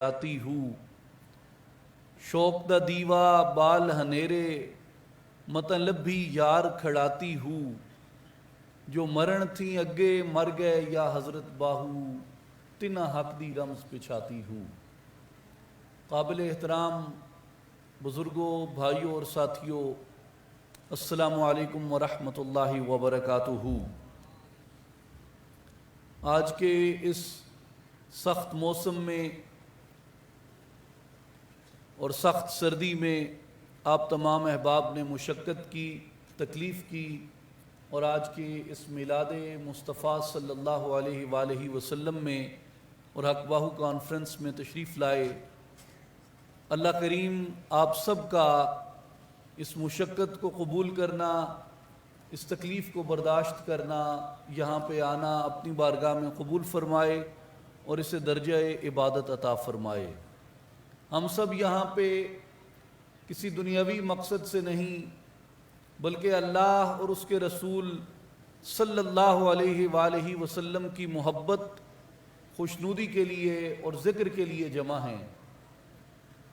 آتی ہوں شوق دا دیوا بال ہنیرے مطلب بھی یار کھڑاتی ہوں جو مرن تھی اگے مر گئے یا حضرت باہو تنا حق دی رمز پچھاتی ہوں۔ قابل احترام بزرگوں، بھائیوں اور ساتھیوں، السلام علیکم ورحمۃ اللہ وبرکاتہ۔ آج کے اس سخت موسم میں اور سخت سردی میں آپ تمام احباب نے مشقت کی، تکلیف کی اور آج کے اس میلاد مصطفیٰ صلی اللہ علیہ وآلہ وسلم میں اور حق باہو کانفرنس میں تشریف لائے۔ اللہ کریم آپ سب کا اس مشقت کو قبول کرنا، اس تکلیف کو برداشت کرنا، یہاں پہ آنا اپنی بارگاہ میں قبول فرمائے اور اسے درجہ عبادت عطا فرمائے۔ ہم سب یہاں پہ کسی دنیاوی مقصد سے نہیں بلکہ اللہ اور اس کے رسول صلی اللہ علیہ وآلہ وسلم کی محبت، خوشنودی کے لیے اور ذکر کے لیے جمع ہیں۔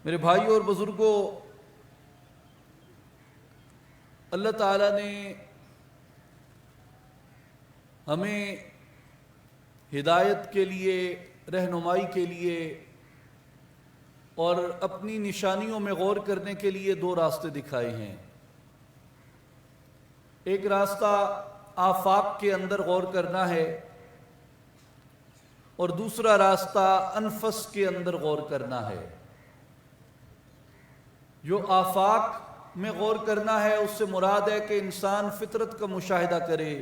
میرے بھائیوں اور بزرگوں، اللہ تعالیٰ نے ہمیں ہدایت کے لیے، رہنمائی کے لیے اور اپنی نشانیوں میں غور کرنے کے لیے دو راستے دکھائے ہیں۔ ایک راستہ آفاق کے اندر غور کرنا ہے اور دوسرا راستہ انفس کے اندر غور کرنا ہے۔ جو آفاق میں غور کرنا ہے اس سے مراد ہے کہ انسان فطرت کا مشاہدہ کرے،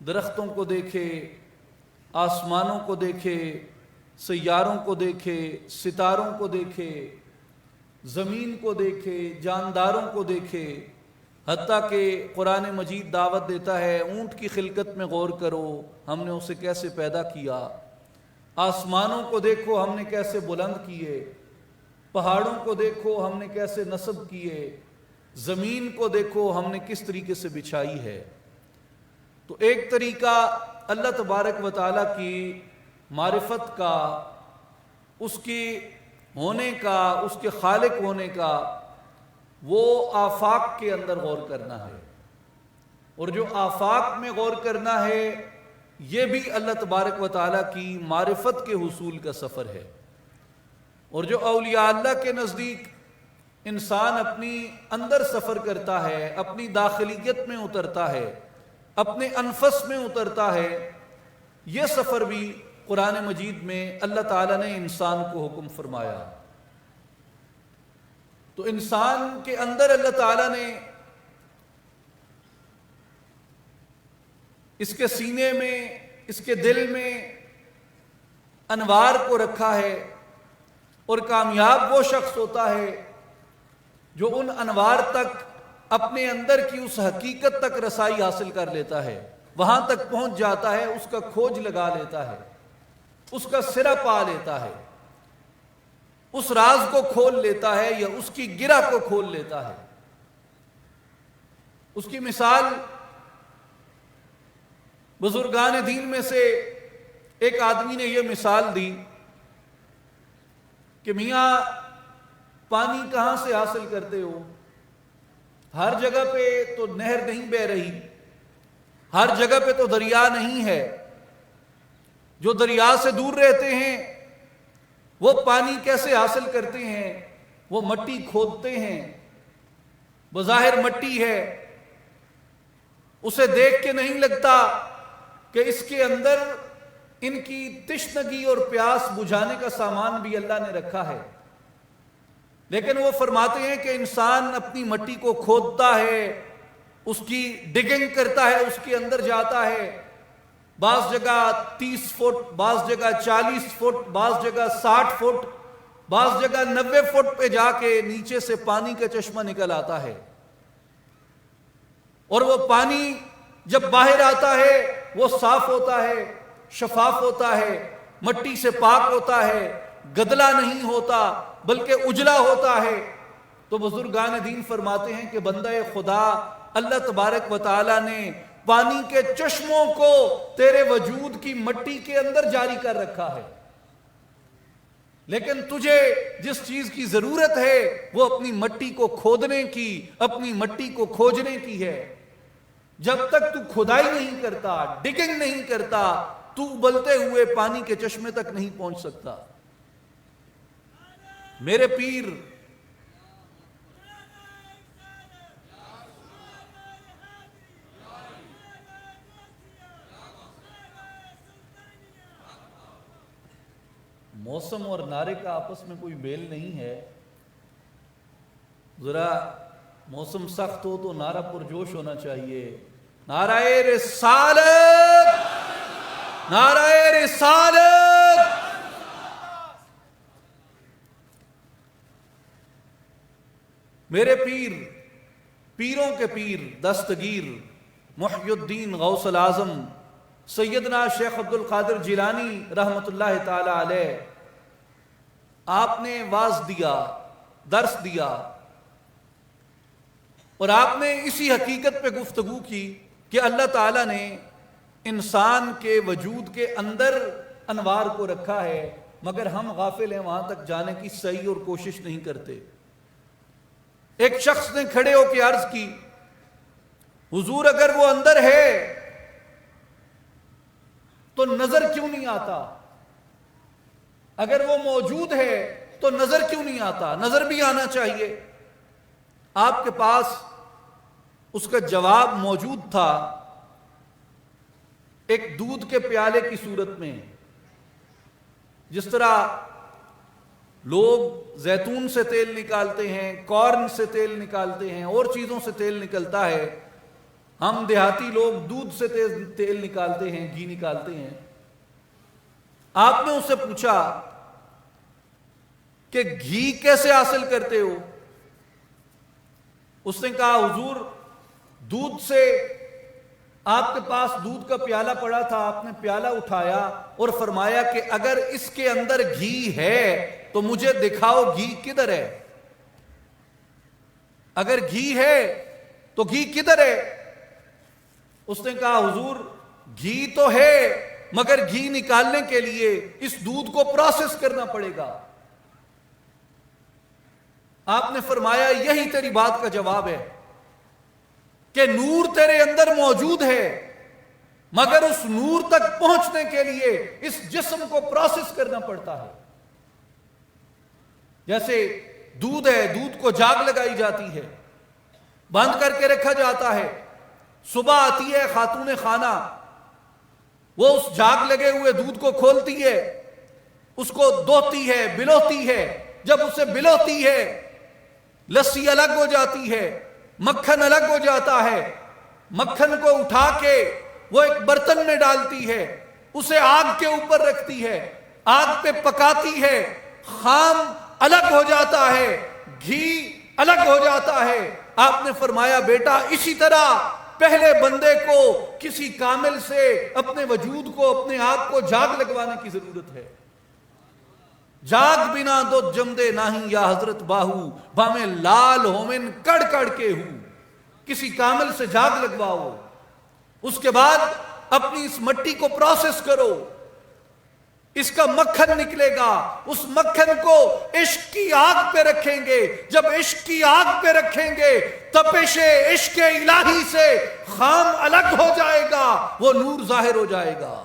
درختوں کو دیکھے، آسمانوں کو دیکھے، سیاروں کو دیکھے، ستاروں کو دیکھے، زمین کو دیکھے، جانداروں کو دیکھے، حتیٰ کہ قرآن مجید دعوت دیتا ہے اونٹ کی خلقت میں غور کرو، ہم نے اسے کیسے پیدا کیا، آسمانوں کو دیکھو ہم نے کیسے بلند کیے، پہاڑوں کو دیکھو ہم نے کیسے نصب کیے، زمین کو دیکھو ہم نے کس طریقے سے بچھائی ہے۔ تو ایک طریقہ اللہ تبارک و تعالیٰ کی معرفت کا، اس کی ہونے کا، اس کے خالق ہونے کا، وہ آفاق کے اندر غور کرنا ہے۔ اور جو آفاق میں غور کرنا ہے یہ بھی اللہ تبارک و تعالیٰ کی معرفت کے حصول کا سفر ہے۔ اور جو اولیاء اللہ کے نزدیک انسان اپنی اندر سفر کرتا ہے، اپنی داخلیت میں اترتا ہے، اپنے انفس میں اترتا ہے، یہ سفر بھی قرآن مجید میں اللہ تعالیٰ نے انسان کو حکم فرمایا۔ تو انسان کے اندر اللہ تعالیٰ نے اس کے سینے میں، اس کے دل میں انوار کو رکھا ہے، اور کامیاب وہ شخص ہوتا ہے جو ان انوار تک، اپنے اندر کی اس حقیقت تک رسائی حاصل کر لیتا ہے، وہاں تک پہنچ جاتا ہے، اس کا کھوج لگا لیتا ہے، اس کا سرا پا لیتا ہے، اس راز کو کھول لیتا ہے یا اس کی گرہ کو کھول لیتا ہے۔ اس کی مثال بزرگان دین میں سے ایک آدمی نے یہ مثال دی کہ میاں پانی کہاں سے حاصل کرتے ہو؟ ہر جگہ پہ تو نہر نہیں بہہ رہی، ہر جگہ پہ تو دریا نہیں ہے، جو دریا سے دور رہتے ہیں وہ پانی کیسے حاصل کرتے ہیں؟ وہ مٹی کھودتے ہیں، بظاہر مٹی ہے، اسے دیکھ کے نہیں لگتا کہ اس کے اندر ان کی تشنگی اور پیاس بجھانے کا سامان بھی اللہ نے رکھا ہے۔ لیکن وہ فرماتے ہیں کہ انسان اپنی مٹی کو کھودتا ہے، اس کی ڈگنگ کرتا ہے، اس کے اندر جاتا ہے، بعض جگہ 30 فٹ، بعض جگہ 40 فٹ، بعض جگہ 60 فٹ، بعض جگہ 90 فٹ پہ جا کے نیچے سے پانی کا چشمہ نکل آتا ہے، اور وہ پانی جب باہر آتا ہے وہ صاف ہوتا ہے، شفاف ہوتا ہے، مٹی سے پاک ہوتا ہے، گدلا نہیں ہوتا بلکہ اجلا ہوتا ہے۔ تو بزرگان دین فرماتے ہیں کہ بندہ خدا اللہ تبارک و تعالیٰ نے پانی کے چشموں کو تیرے وجود کی مٹی کے اندر جاری کر رکھا ہے۔ لیکن تجھے جس چیز کی ضرورت ہے وہ اپنی مٹی کو کھودنے کی، اپنی مٹی کو کھوجنے کی ہے۔ جب تک تو کھدائی نہیں کرتا، ڈگنگ نہیں کرتا، تو ابلتے ہوئے پانی کے چشمے تک نہیں پہنچ سکتا۔ میرے پیر موسم اور نعرے کا آپس میں کوئی میل نہیں ہے۔ ذرا موسم سخت ہو تو نعرہ پرجوش ہونا چاہیے۔ نعرہ رسالت، نعرہ رسالت۔ میرے پیر، پیروں کے پیر، دستگیر محی الدین غوث العظم سیدنا شیخ عبد القادر جیلانی رحمت اللہ تعالی علیہ، آپ نے واعظ دیا، درس دیا، اور آپ نے اسی حقیقت پہ گفتگو کی کہ اللہ تعالیٰ نے انسان کے وجود کے اندر انوار کو رکھا ہے، مگر ہم غافل ہیں، وہاں تک جانے کی صحیح اور کوشش نہیں کرتے۔ ایک شخص نے کھڑے ہو کے عرض کی، حضور اگر وہ اندر ہے تو نظر کیوں نہیں آتا؟ اگر وہ موجود ہے تو نظر کیوں نہیں آتا؟ نظر بھی آنا چاہیے۔ آپ کے پاس اس کا جواب موجود تھا، ایک دودھ کے پیالے کی صورت میں۔ جس طرح لوگ زیتون سے تیل نکالتے ہیں، کارن سے تیل نکالتے ہیں، اور چیزوں سے تیل نکلتا ہے، ہم دیہاتی لوگ دودھ سے تیل نکالتے ہیں، گھی نکالتے ہیں۔ آپ نے اس سے پوچھا کہ گھی کیسے حاصل کرتے ہو؟ اس نے کہا حضور دودھ سے، آپ کے پاس دودھ کا پیالہ پڑا تھا، آپ نے پیالہ اٹھایا اور فرمایا کہ اگر اس کے اندر گھی ہے تو مجھے دکھاؤ گھی کدھر ہے؟ اگر گھی ہے تو گھی کدھر ہے؟ اس نے کہا حضور گھی تو ہے، مگر گھی نکالنے کے لیے اس دودھ کو پروسیس کرنا پڑے گا۔ آپ نے فرمایا یہی تیری بات کا جواب ہے کہ نور تیرے اندر موجود ہے، مگر اس نور تک پہنچنے کے لیے اس جسم کو پروسیس کرنا پڑتا ہے۔ جیسے دودھ ہے، دودھ کو جاگ لگائی جاتی ہے، بند کر کے رکھا جاتا ہے، صبح آتی ہے خاتون خانہ، وہ اس جاگ لگے ہوئے دودھ کو کھولتی ہے، اس کو دوہتی ہے، بلوتی ہے۔ جب اسے بلوتی ہے لسی الگ ہو جاتی ہے، مکھن الگ ہو جاتا ہے، مکھن کو اٹھا کے وہ ایک برتن میں ڈالتی ہے، اسے آگ کے اوپر رکھتی ہے، آگ پہ پکاتی ہے، خام الگ ہو جاتا ہے، گھی الگ ہو جاتا ہے۔ آپ نے فرمایا بیٹا اسی طرح پہلے بندے کو کسی کامل سے اپنے وجود کو، اپنے آپ کو جاگ لگوانے کی ضرورت ہے۔ جاگ بنا دو جمدے نہیں یا حضرت باہو، بھامے لال ہومن کڑ کڑ کے ہوں۔ کسی کامل سے جاگ لگواؤ، اس کے بعد اپنی اس مٹی کو پروسیس کرو، اس کا مکھن نکلے گا، اس مکھن کو عشق کی آگ پہ رکھیں گے۔ جب عشق کی آگ پہ رکھیں گے تپش عشق الہی سے خام الگ ہو جائے گا، وہ نور ظاہر ہو جائے گا۔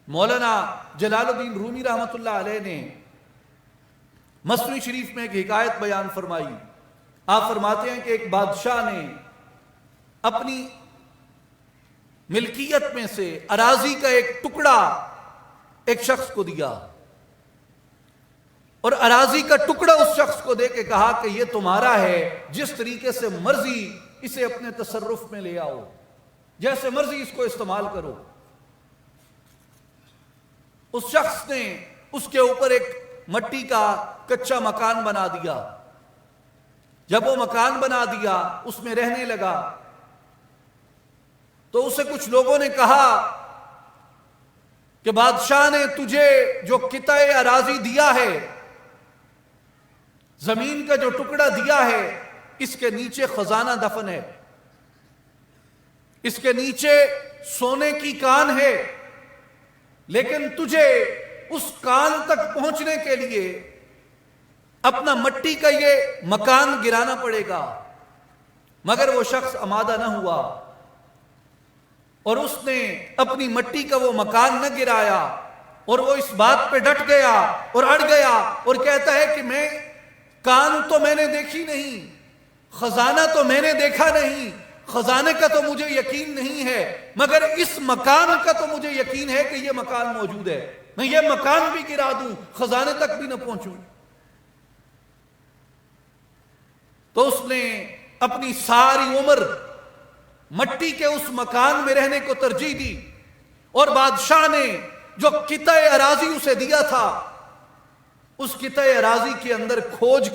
مولانا جلال الدین رومی رحمت اللہ علیہ نے مثنوی شریف میں ایک حکایت بیان فرمائی۔ آپ فرماتے ہیں کہ ایک بادشاہ نے اپنی ملکیت میں سے اراضی کا ایک ٹکڑا ایک شخص کو دیا، اور اراضی کا ٹکڑا اس شخص کو دے کے کہا کہ یہ تمہارا ہے، جس طریقے سے مرضی اسے اپنے تصرف میں لے آؤ، جیسے مرضی اس کو استعمال کرو۔ اس شخص نے اس کے اوپر ایک مٹی کا کچا مکان بنا دیا۔ جب وہ مکان بنا دیا اس میں رہنے لگا تو اسے کچھ لوگوں نے کہا کہ بادشاہ نے تجھے جو قطع اراضی دیا ہے، زمین کا جو ٹکڑا دیا ہے، اس کے نیچے خزانہ دفن ہے، اس کے نیچے سونے کی کان ہے، لیکن تجھے اس کان تک پہنچنے کے لیے اپنا مٹی کا یہ مکان گرانا پڑے گا، مگر وہ شخص آمادہ نہ ہوا اور اس نے اپنی مٹی کا وہ مکان نہ گرایا، اور وہ اس بات پہ ڈٹ گیا اور اڑ گیا اور کہتا ہے کہ میں کان تو میں نے دیکھی نہیں، خزانہ تو میں نے دیکھا نہیں، خزانے کا تو مجھے یقین نہیں ہے، مگر اس مکان کا تو مجھے یقین ہے کہ یہ مکان موجود ہے، میں یہ مکان بھی گرا دوں، خزانے تک بھی نہ پہنچوں۔ تو اس نے اپنی ساری عمر مٹی کے اس مکان میں رہنے کو ترجیح دی، اور بادشاہ نے جو قطع اراضی اسے دیا تھا اس قطع اراضی کے اندر کھود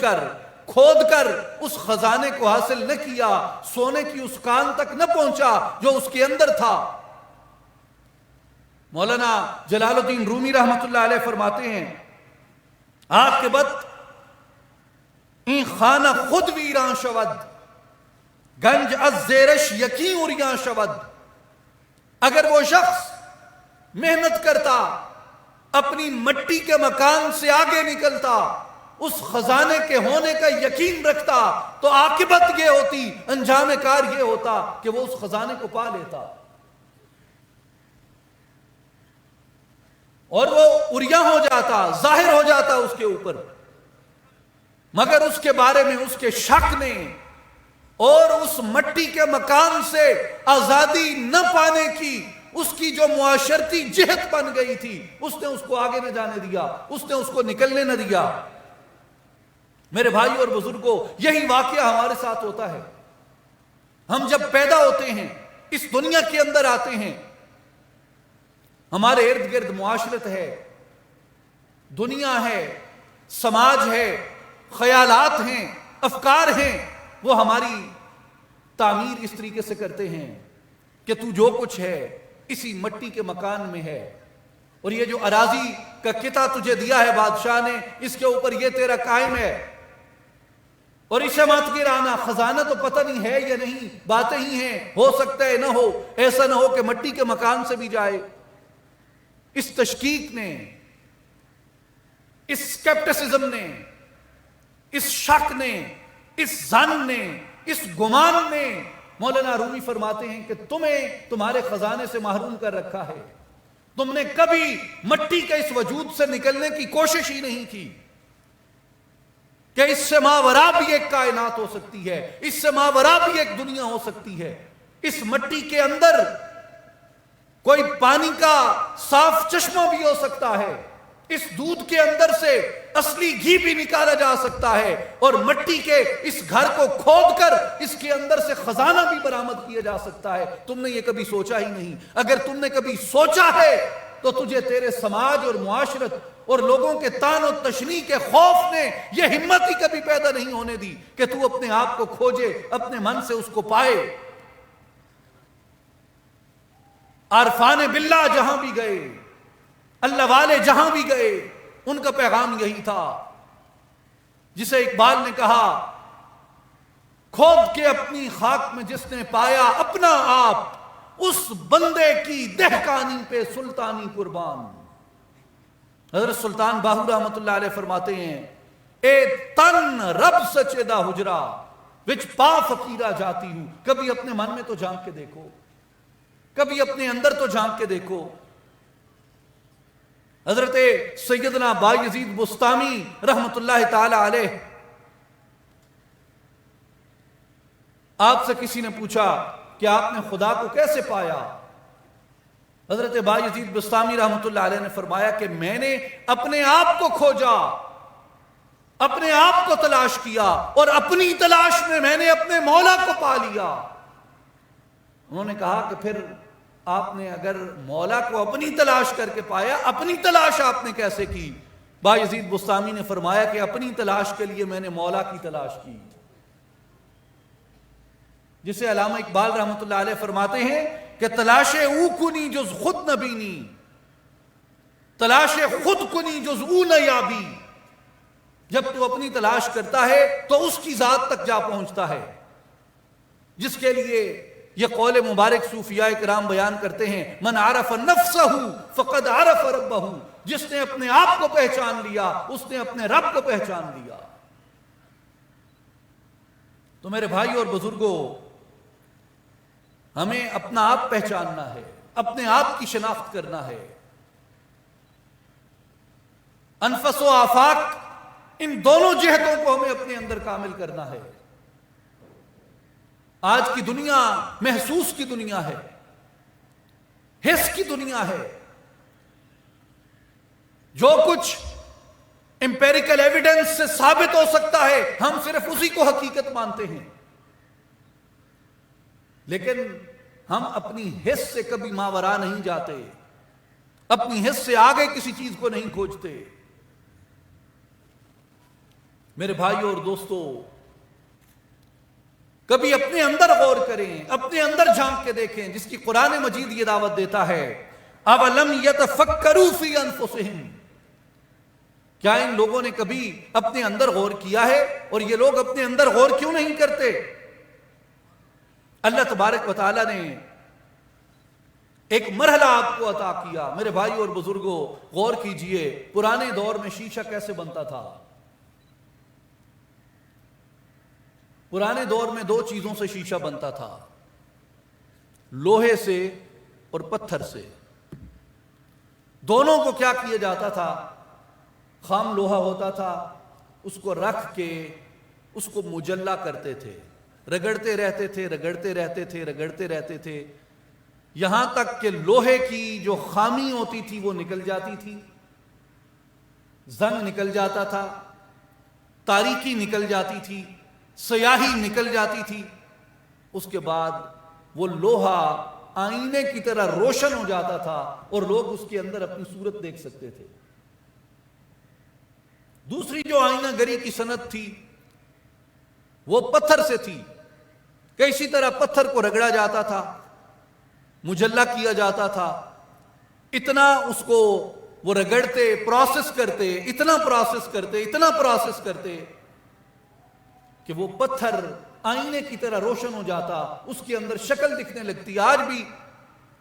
کر اس خزانے کو حاصل نہ کیا، سونے کی اس کان تک نہ پہنچا جو اس کے اندر تھا۔ مولانا جلال الدین رومی رحمت اللہ علیہ فرماتے ہیں، عاقبت این خانہ خود ویران شود، گنج از زیرش یقین اوریان شود۔ اگر وہ شخص محنت کرتا، اپنی مٹی کے مکان سے آگے نکلتا، اس خزانے کے ہونے کا یقین رکھتا، تو عاقبت یہ ہوتی، انجام کار یہ ہوتا کہ وہ اس خزانے کو پا لیتا، اور وہ عریاں ہو جاتا، ظاہر ہو جاتا اس کے اوپر۔ مگر اس کے بارے میں اس کے شک نے اور اس مٹی کے مکان سے آزادی نہ پانے کی اس کی جو معاشرتی جہت بن گئی تھی، اس نے اس کو آگے نہ جانے دیا، اس نے اس کو نکلنے نہ دیا۔ میرے بھائی اور بزرگوں، یہی واقعہ ہمارے ساتھ ہوتا ہے۔ ہم جب پیدا ہوتے ہیں، اس دنیا کے اندر آتے ہیں، ہمارے ارد گرد معاشرت ہے، دنیا ہے، سماج ہے، خیالات ہیں، افکار ہیں، وہ ہماری تعمیر اس طریقے سے کرتے ہیں کہ تو جو کچھ ہے اسی مٹی کے مکان میں ہے، اور یہ جو اراضی کا قطع تجھے دیا ہے بادشاہ نے، اس کے اوپر یہ تیرا قائم ہے، اور اسے مت گرانا، خزانہ تو پتہ نہیں ہے یا نہیں، باتیں ہی ہیں، ہو سکتا ہے نہ ہو، ایسا نہ ہو کہ مٹی کے مکان سے بھی جائے۔ اس تشکیک نے، اس سکیپٹسزم نے، اس شک نے، اس ظن نے، اس گمان نے، مولانا رومی فرماتے ہیں کہ تمہیں تمہارے خزانے سے محروم کر رکھا ہے۔ تم نے کبھی مٹی کے اس وجود سے نکلنے کی کوشش ہی نہیں کی کہ اس سے ماورا بھی ایک کائنات ہو سکتی ہے، اس سے ماورا بھی ایک دنیا ہو سکتی ہے۔ اس مٹی کے اندر کوئی پانی کا صاف چشمہ بھی ہو سکتا ہے، اس دودھ کے اندر سے اصلی گھی بھی نکالا جا سکتا ہے، اور مٹی کے اس گھر کو کھود کر اس کے اندر سے خزانہ بھی برآمد کیا جا سکتا ہے۔ تم نے یہ کبھی سوچا ہی نہیں۔ اگر تم نے کبھی سوچا ہے تو تجھے تیرے سماج اور معاشرت اور لوگوں کے طعن و تشنیع کے خوف نے یہ ہمت ہی کبھی پیدا نہیں ہونے دی کہ تو اپنے آپ کو کھوجے، اپنے من سے اس کو پائے۔ عارفان باللہ جہاں بھی گئے، اللہ والے جہاں بھی گئے، ان کا پیغام یہی تھا، جسے اقبال نے کہا، کھود کے اپنی خاک میں جس نے پایا اپنا آپ، اس بندے کی دہقانی پہ سلطانی قربان۔ حضرت سلطان باہو رحمت اللہ علیہ فرماتے ہیں، اے تن رب سچے دا حجرا وچ پا فقیرہ جاتی ہوں۔ کبھی اپنے من میں تو جھانک کے دیکھو، کبھی اپنے اندر تو جھانک کے دیکھو۔ حضرت سیدنا بایزید بسطامی رحمت اللہ تعالی علیہ، آپ سے کسی نے پوچھا کہ آپ نے خدا کو کیسے پایا؟ حضرت بایزید بسطامی رحمت اللہ علیہ نے فرمایا کہ میں نے اپنے آپ کو کھوجا، اپنے آپ کو تلاش کیا، اور اپنی تلاش میں نے اپنے مولا کو پا لیا۔ انہوں نے کہا کہ پھر آپ نے اگر مولا کو اپنی تلاش کر کے پایا، اپنی تلاش آپ نے کیسے کی؟ بایزید بسطامی نے فرمایا کہ اپنی تلاش کے لیے میں نے مولا کی تلاش کی، جسے علامہ اقبال رحمت اللہ علیہ فرماتے ہیں کہ تلاش او کنی جز خود نہ بینی، تلاش خود کنی جز او نہ یابی۔ جب تو اپنی تلاش کرتا ہے تو اس کی ذات تک جا پہنچتا ہے، جس کے لیے یہ قول مبارک صوفیاء کرام بیان کرتے ہیں، من عرف نفسہ فقد عرف ربہ۔ جس نے اپنے آپ کو پہچان لیا اس نے اپنے رب کو پہچان لیا۔ تو میرے بھائی اور بزرگوں، ہمیں اپنا آپ پہچاننا ہے، اپنے آپ کی شناخت کرنا ہے۔ انفس و آفاق، ان دونوں جہتوں کو ہمیں اپنے اندر کامل کرنا ہے۔ آج کی دنیا محسوس کی دنیا ہے، حس کی دنیا ہے۔ جو کچھ امپیریکل ایویڈنس سے ثابت ہو سکتا ہے ہم صرف اسی کو حقیقت مانتے ہیں، لیکن ہم اپنی حس سے کبھی ماورا نہیں جاتے، اپنی حس سے آگے کسی چیز کو نہیں کھوجتے۔ میرے بھائیوں اور دوستوں، کبھی اپنے اندر غور کریں، اپنے اندر جھانک کے دیکھیں، جس کی قرآن مجید یہ دعوت دیتا ہے، اَوَلَمْ يَتَفَكَّرُوا فِي أَنفُسِهِمْ، کیا ان لوگوں نے کبھی اپنے اندر غور کیا ہے؟ اور یہ لوگ اپنے اندر غور کیوں نہیں کرتے؟ اللہ تبارک و تعالیٰ نے ایک مرحلہ آپ کو عطا کیا۔ میرے بھائی اور بزرگوں، غور کیجئے، پرانے دور میں شیشہ کیسے بنتا تھا؟ پرانے دور میں دو چیزوں سے شیشہ بنتا تھا، لوہے سے اور پتھر سے۔ دونوں کو کیا کیا جاتا تھا؟ خام لوہا ہوتا تھا، اس کو رکھ کے اس کو مجلہ کرتے تھے، رگڑتے رہتے تھے، رگڑتے رہتے تھے، رگڑتے رہتے تھے، یہاں تک کہ لوہے کی جو خامی ہوتی تھی وہ نکل جاتی تھی، زنگ نکل جاتا تھا، تاریکی نکل جاتی تھی، سیاہی نکل جاتی تھی۔ اس کے بعد وہ لوہا آئینے کی طرح روشن ہو جاتا تھا اور لوگ اس کے اندر اپنی صورت دیکھ سکتے تھے۔ دوسری جو آئینہ گری کی صنعت تھی وہ پتھر سے تھی، کہ اسی طرح پتھر کو رگڑا جاتا تھا، مجلہ کیا جاتا تھا، اتنا اس کو وہ رگڑتے، پروسیس کرتے، اتنا پروسیس کرتے، اتنا پروسیس کرتے کہ وہ پتھر آئینے کی طرح روشن ہو جاتا، اس کے اندر شکل دکھنے لگتی۔ آج بھی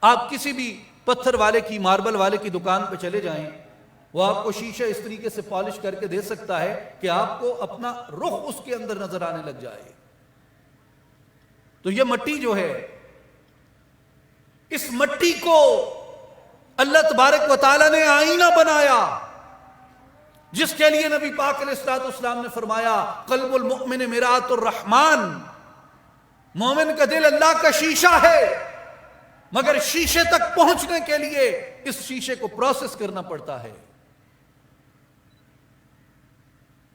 آپ کسی بھی پتھر والے کی، ماربل والے کی دکان پہ چلے جائیں، وہ آپ کو شیشہ اس طریقے سے پالش کر کے دے سکتا ہے کہ آپ کو اپنا رخ اس کے اندر نظر آنے لگ جائے۔ تو یہ مٹی جو ہے، اس مٹی کو اللہ تبارک و تعالیٰ نے آئینہ بنایا، جس کے لیے نبی پاک علیہ الصلوۃ والسلام نے فرمایا، قلب المؤمن مرآۃ الرحمن، مومن کا دل اللہ کا شیشہ ہے، مگر شیشے تک پہنچنے کے لیے اس شیشے کو پروسیس کرنا پڑتا ہے،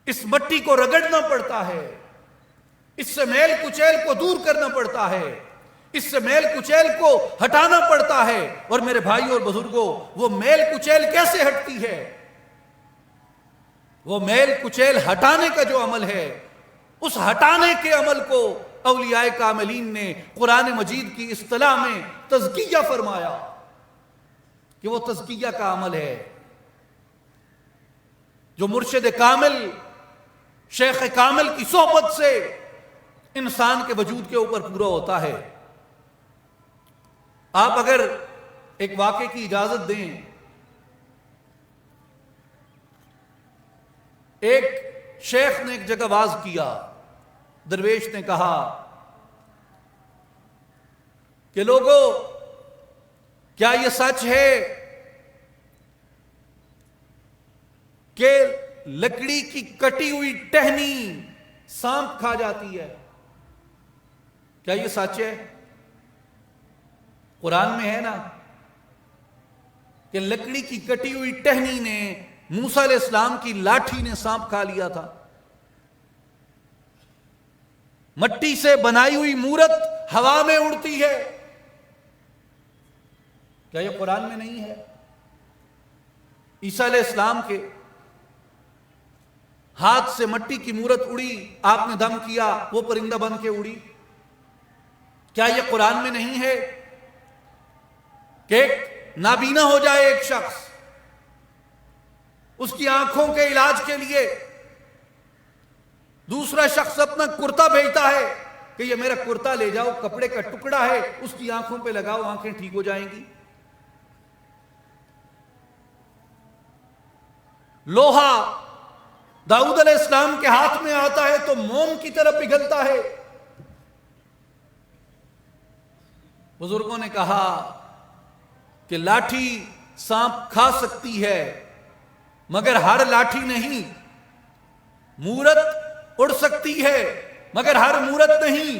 اس مٹی کو رگڑنا پڑتا ہے، اس سے میل کچیل کو دور کرنا پڑتا ہے، اس سے میل کچیل کو ہٹانا پڑتا ہے۔ اور میرے بھائیوں اور بزرگوں، وہ میل کچیل کیسے ہٹتی ہے؟ وہ میل کچیل ہٹانے کا جو عمل ہے، اس ہٹانے کے عمل کو اولیاء کاملین نے قرآن مجید کی اصطلاح میں تزکیہ فرمایا کہ وہ تزکیہ کا عمل ہے، جو مرشد کامل، شیخ کامل کی صحبت سے انسان کے وجود کے اوپر پورا ہوتا ہے۔ آپ اگر ایک واقعے کی اجازت دیں، ایک شیخ نے ایک جگہ واز کیا، درویش نے کہا کہ لوگوں، کیا یہ سچ ہے کہ لکڑی کی کٹی ہوئی ٹہنی سانپ کھا جاتی ہے؟ کیا یہ سچ ہے؟ قرآن میں ہے نا کہ لکڑی کی کٹی ہوئی ٹہنی نے، موسیٰ علیہ السلام کی لاٹھی نے سانپ کھا لیا تھا۔ مٹی سے بنائی ہوئی مورت ہوا میں اڑتی ہے، کیا یہ قرآن میں نہیں ہے؟ عیسیٰ علیہ السلام کے ہاتھ سے مٹی کی مورت اڑی، آپ نے دم کیا، وہ پرندہ بن کے اڑی، کیا یہ قرآن میں نہیں ہے؟ کہ ایک نابینا ہو جائے ایک شخص، اس کی آنکھوں کے علاج کے لیے دوسرا شخص اپنا کرتا بھیجتا ہے کہ یہ میرا کرتا لے جاؤ، کپڑے کا ٹکڑا ہے، اس کی آنکھوں پہ لگاؤ، آنکھیں ٹھیک ہو جائیں گی۔ لوہا داؤد علیہ السلام کے ہاتھ میں آتا ہے تو موم کی طرح پگھلتا ہے. بزرگوں نے کہا کہ لاٹھی سانپ کھا سکتی ہے مگر ہر لاٹھی نہیں. مورت اڑ سکتی ہے مگر ہر مورت نہیں.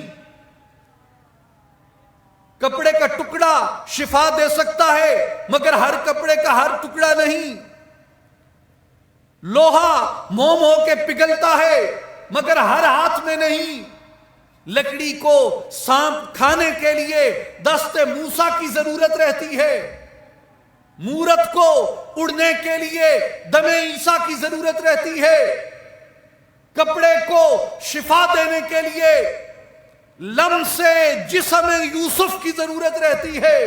کپڑے کا ٹکڑا شفا دے سکتا ہے مگر ہر کپڑے کا ہر ٹکڑا نہیں. لوہا موم ہو کے پگھلتا ہے مگر ہر ہاتھ میں نہیں. لکڑی کو سانپ کھانے کے لیے دست موسیٰ کی ضرورت رہتی ہے. مورت کو اڑنے کے لیے دم عیسیٰ کی ضرورت رہتی ہے. کپڑے کو شفا دینے کے لیے لمس جسم یوسف کی ضرورت رہتی ہے.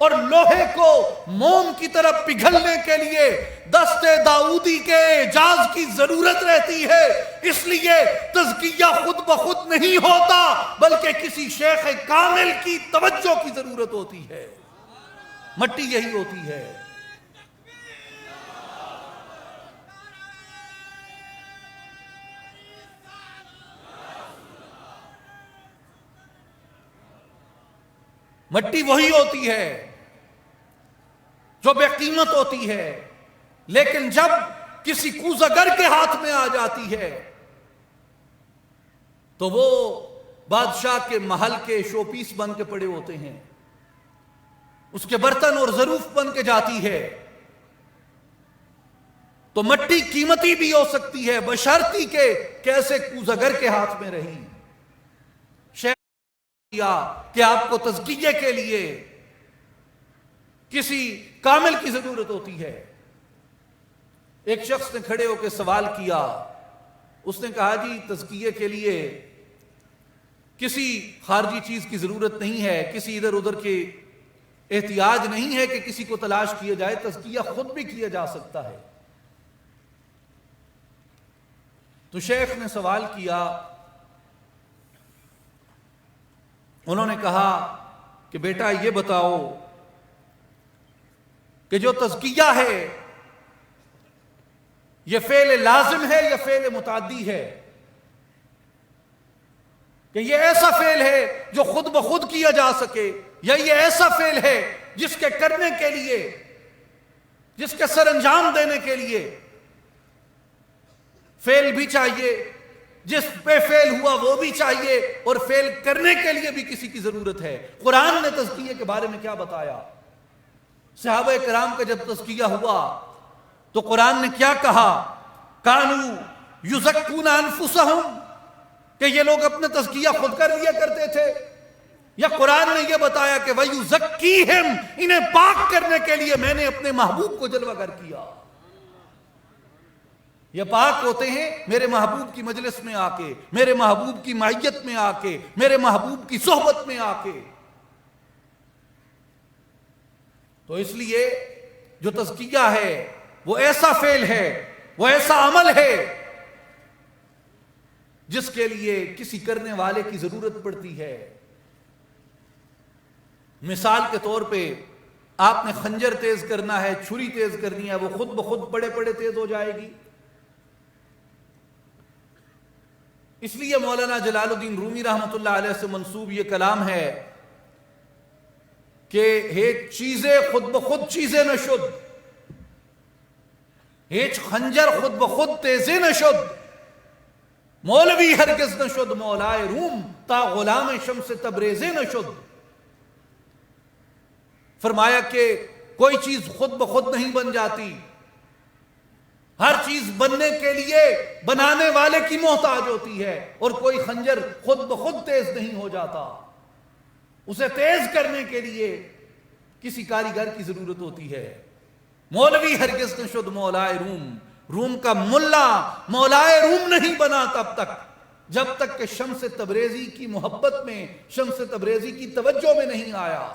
اور لوہے کو موم کی طرح پگھلنے کے لیے دست داؤدی کے اعجاز کی ضرورت رہتی ہے. اس لیے تزکیہ خود بخود نہیں ہوتا بلکہ کسی شیخ کامل کی توجہ کی ضرورت ہوتی ہے. مٹی یہی ہوتی ہے. مٹی وہی ہوتی ہے جو بے قیمت ہوتی ہے، لیکن جب کسی کوزگر کے ہاتھ میں آ جاتی ہے تو وہ بادشاہ کے محل کے شو پیس بن کے پڑے ہوتے ہیں. اس کے برتن اور ظروف بن کے جاتی ہے. تو مٹی قیمتی بھی ہو سکتی ہے بشرطی کے کیسے کوزگر کے ہاتھ میں رہی. کہ آپ کو تزکیے کے لیے کسی کامل کی ضرورت ہوتی ہے. ایک شخص نے کھڑے ہو کے سوال کیا. اس نے کہا جی تزکیے کے لیے کسی خارجی چیز کی ضرورت نہیں ہے, کسی ادھر ادھر کے احتیاج نہیں ہے کہ کسی کو تلاش کیا جائے, تزکیہ خود بھی کیا جا سکتا ہے. تو شیخ نے سوال کیا, انہوں نے کہا کہ بیٹا یہ بتاؤ کہ جو تزکیہ ہے یہ فعل لازم ہے یا فعل متعدی ہے؟ کہ یہ ایسا فعل ہے جو خود بخود کیا جا سکے, یا یہ ایسا فعل ہے جس کے کرنے کے لیے, جس کے سر انجام دینے کے لیے فعل بھی چاہیے, جس پہ فعل ہوا وہ بھی چاہیے, اور فعل کرنے کے لیے بھی کسی کی ضرورت ہے. قرآن نے تزکیے کے بارے میں کیا بتایا؟ صحابہ کرام کا جب تزکیہ ہوا تو قرآن نے کیا کہا؟ کانو یزکون انفسہم, کہ یہ لوگ اپنے تزکیہ خود کر لیا کرتے تھے, یا قرآن نے یہ بتایا کہ وَيُزَكِّيهِمْ, انہیں پاک کرنے کے لیے میں نے اپنے محبوب کو جلوہ گر کیا. یہ پاک ہوتے ہیں میرے محبوب کی مجلس میں آ کے, میرے محبوب کی معیت میں آ کے, میرے محبوب کی صحبت میں آ کے. تو اس لیے جو تزکیہ ہے وہ ایسا فعل ہے, وہ ایسا عمل ہے جس کے لیے کسی کرنے والے کی ضرورت پڑتی ہے. مثال کے طور پہ آپ نے خنجر تیز کرنا ہے, چھری تیز کرنی ہے, وہ خود بخود بڑے بڑے تیز ہو جائے گی؟ اس لیے مولانا جلال الدین رومی رحمۃ اللہ علیہ سے منسوب یہ کلام ہے کہ ہیچ چیزیں خود بخود چیزیں نشد, ہیچ خنجر خود بخود تیزیں نشد, مولوی ہرگز نشد مولائے روم, تا غلام شمس تبریزیں نشد. فرمایا کہ کوئی چیز خود بخود نہیں بن جاتی, ہر چیز بننے کے لیے بنانے والے کی محتاج ہوتی ہے, اور کوئی خنجر خود بخود تیز نہیں ہو جاتا, اسے تیز کرنے کے لیے کسی کاریگر کی ضرورت ہوتی ہے. مولوی ہرگز نشد مولائے روم, روم کا ملا مولائے روم نہیں بنا تب تک جب تک کہ شمس تبریزی کی محبت میں, شمس تبریزی کی توجہ میں نہیں آیا.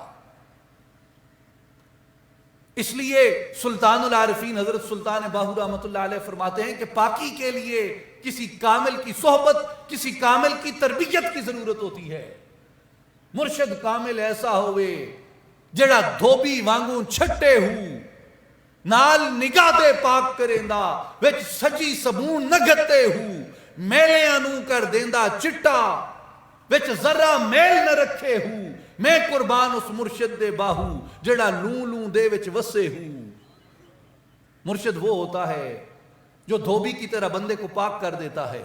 اس لیے سلطان العارفین حضرت سلطان باہو رحمۃ اللہ علیہ فرماتے ہیں کہ پاکی کے لیے کسی کامل کی صحبت, کسی کامل کی تربیت کی ضرورت ہوتی ہے. مرشد کامل ایسا ہوئے جڑا دھوبی وانگوں چھٹے ہو, نال نگاہ دے پاک کریندا وچ سجی صبون نہ گتے ہو میلیاں نو کر دیندا چٹا وچ ذرا میل نہ رکھے ہو میں قربان اس مرشد دے باہو جڑا لوں لوں دے وچ وسے ہو۔ مرشد وہ ہوتا ہے جو دھوبی کی طرح بندے کو پاک کر دیتا ہے،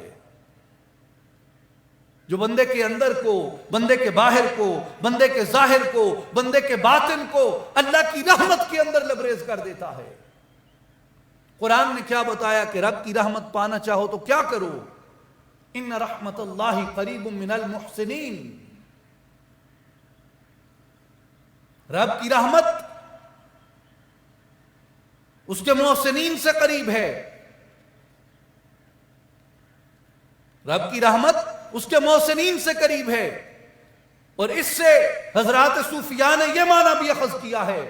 جو بندے کے اندر کو، بندے کے باہر کو، بندے کے ظاہر کو، بندے کے باطن کو اللہ کی رحمت کے اندر لبریز کر دیتا ہے۔ قرآن نے کیا بتایا کہ رب کی رحمت پانا چاہو تو کیا کرو؟ ان رحمت اللہ قریب من المحسنین، رب کی رحمت اس کے محسنین سے قریب ہے، رب کی رحمت اس کے محسنین سے قریب ہے۔ اور اس سے حضرات صوفیاء نے یہ معنی بھی اخذ کیا ہے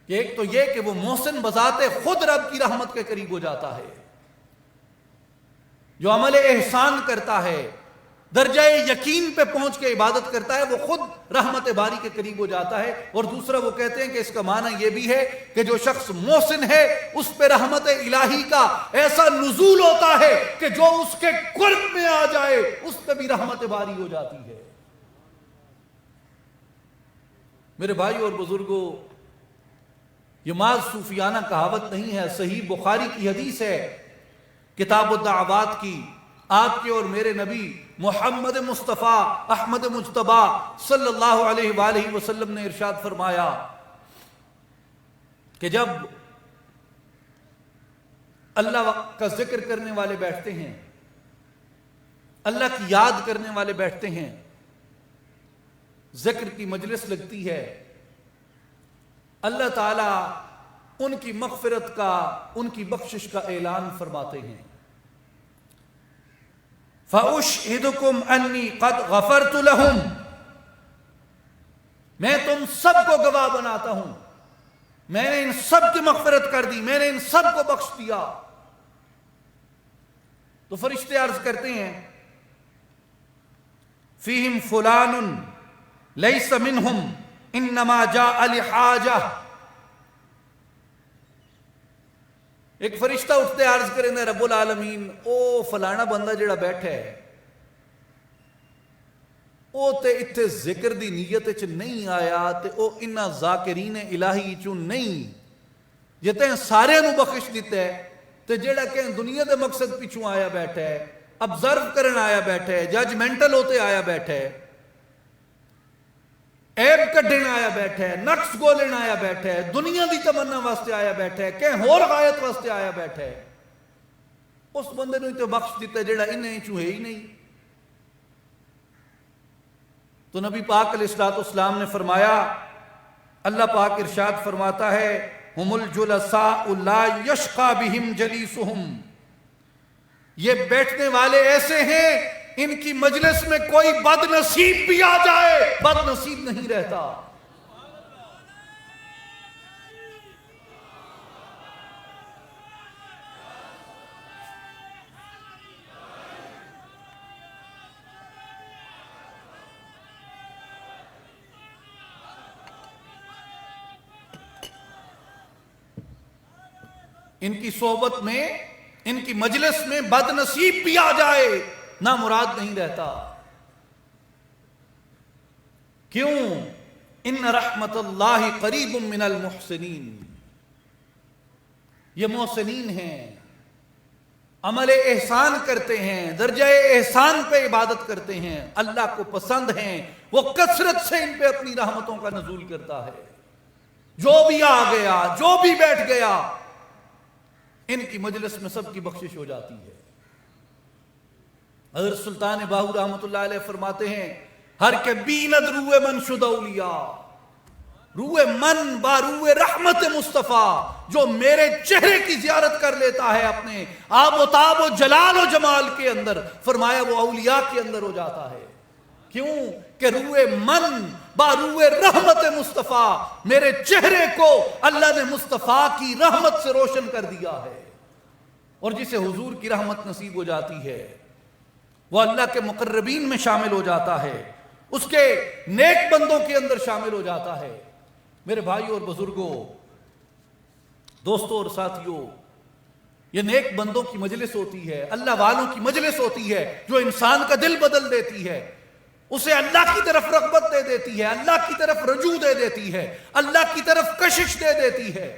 کہ ایک تو یہ کہ وہ محسن بذات خود رب کی رحمت کے قریب ہو جاتا ہے، جو عمل احسان کرتا ہے، درجہ یقین پہ پہنچ کے عبادت کرتا ہے، وہ خود رحمت باری کے قریب ہو جاتا ہے۔ اور دوسرا وہ کہتے ہیں کہ اس کا معنی یہ بھی ہے کہ جو شخص محسن ہے اس پہ رحمت الہی کا ایسا نزول ہوتا ہے کہ جو اس کے قرب میں آ جائے اس پہ بھی رحمت باری ہو جاتی ہے۔ میرے بھائی اور بزرگوں، یہ محض صوفیانہ کہاوت نہیں ہے، صحیح بخاری کی حدیث ہے، کتاب الدعوات کی، آپ کے اور میرے نبی محمد مصطفیٰ احمد مجتبی صلی اللہ علیہ وآلہ وسلم نے ارشاد فرمایا کہ جب اللہ کا ذکر کرنے والے بیٹھتے ہیں، اللہ کی یاد کرنے والے بیٹھتے ہیں، ذکر کی مجلس لگتی ہے، اللہ تعالیٰ ان کی مغفرت کا، ان کی بخشش کا اعلان فرماتے ہیں۔ فَأُشْهِدُكُمْ أَنِّي قَدْ غَفَرْتُ لَهُمْ، میں تم سب کو گواہ بناتا ہوں، میں نے ان سب کی مغفرت کر دی، میں نے ان سب کو بخش دیا۔ تو فرشتے عرض کرتے ہیں فِيهِمْ فُلَانٌ لَيْسَ مِنْهُمْ إِنَّمَا جَاءَ لِحَاجَةٍ، ایک فرشتہ اٹھتے عرض کریں گے رب العالمین او فلانا بندہ جڑا بیٹھا ہے او تے اتھے ذکر دی نیت چ نہیں آیا تے او انہاں ذاکرین الہی چوں نہیں، یہ تے سارے نو بخش دیتا ہے تے جڑا کہ دنیا دے مقصد پیچھوں آیا بیٹھا ہے، ابزرو کرن آیا بیٹھا ہے، ججمنٹل ہوتے آیا بیٹھا ہے، عیب کڈن آیا بیٹھا ہے، نقص گولن آیا بیٹھا ہے، دنیا دی تمنا واسطے آیا بیٹھا ہے، کہیں اور غایت واسطے آیا بیٹھا ہے، اس بندے نے تو بخش دیتا ہے جڑا انہیں چوں ہے ہی نہیں۔ تو نبی پاک علیہ السلام نے فرمایا، اللہ پاک ارشاد فرماتا ہے ہم الجلساء لا یشقى بهم جلیسهم، یہ بیٹھنے والے ایسے ہیں ان کی مجلس میں کوئی بد نصیب بھی آ جائے بد نصیب نہیں رہتا۔ ان کی صحبت میں، ان کی مجلس میں بد نصیب بھی آ جائے نہ مراد نہیں رہتا۔ کیوں؟ ان رحمت اللہ قریب من المحسنین، یہ محسنین ہیں، عمل احسان کرتے ہیں، درجہ احسان پہ عبادت کرتے ہیں، اللہ کو پسند ہیں، وہ کثرت سے ان پہ اپنی رحمتوں کا نزول کرتا ہے۔ جو بھی آ گیا، جو بھی بیٹھ گیا، ان کی مجلس میں سب کی بخشش ہو جاتی ہے۔ حضرت سلطان باہو رحمت اللہ علیہ فرماتے ہیں ہر کے بیند روح من شد اولیاء، روح من با روح رحمت مصطفیٰ، جو میرے چہرے کی زیارت کر لیتا ہے اپنے آب و تاب و جلال و جمال کے اندر، فرمایا وہ اولیاء کے اندر ہو جاتا ہے۔ کیوں کہ روح من با روح رحمت مصطفیٰ، میرے چہرے کو اللہ نے مصطفیٰ کی رحمت سے روشن کر دیا ہے۔ اور جسے حضور کی رحمت نصیب ہو جاتی ہے وہ اللہ کے مقربین میں شامل ہو جاتا ہے، اس کے نیک بندوں کے اندر شامل ہو جاتا ہے۔ میرے بھائی اور بزرگوں، دوستوں اور ساتھیوں، یہ نیک بندوں کی مجلس ہوتی ہے، اللہ والوں کی مجلس ہوتی ہے جو انسان کا دل بدل دیتی ہے، اسے اللہ کی طرف رغبت دے دیتی ہے، اللہ کی طرف رجوع دے دیتی ہے، اللہ کی طرف کشش دے دیتی ہے۔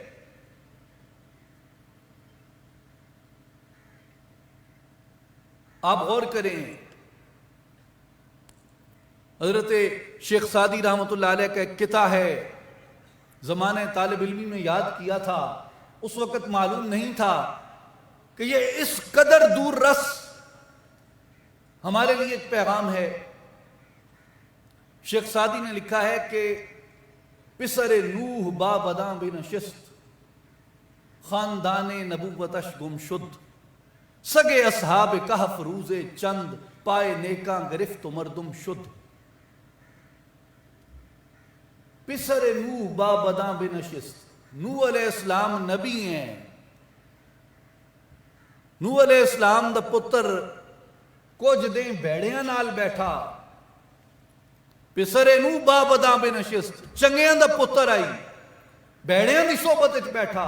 آپ غور کریں، حضرت شیخ سعدی رحمۃ اللہ علیہ کا ایک قطعہ ہے، زمانہ طالب علمی میں یاد کیا تھا، اس وقت معلوم نہیں تھا کہ یہ اس قدر دور رس ہمارے لیے ایک پیغام ہے۔ شیخ سعدی نے لکھا ہے کہ پسر نوح با بداں بنشست، خاندان نبوتش گم شد، سگے اصحاب کہف روز چند، پائے نیکاں گرفت و مردم شد۔ پسر نوح با بداں بنشست، نوح علیہ السلام نبی ہیں، نوح علیہ السلام دا پتر کچھ دیں بیڑیاں نال بیٹھا، پسر نوح با بداں بنشست، چنگیاں دا پتر آئی بیڑیاں دی صحبت وچ بیٹھا،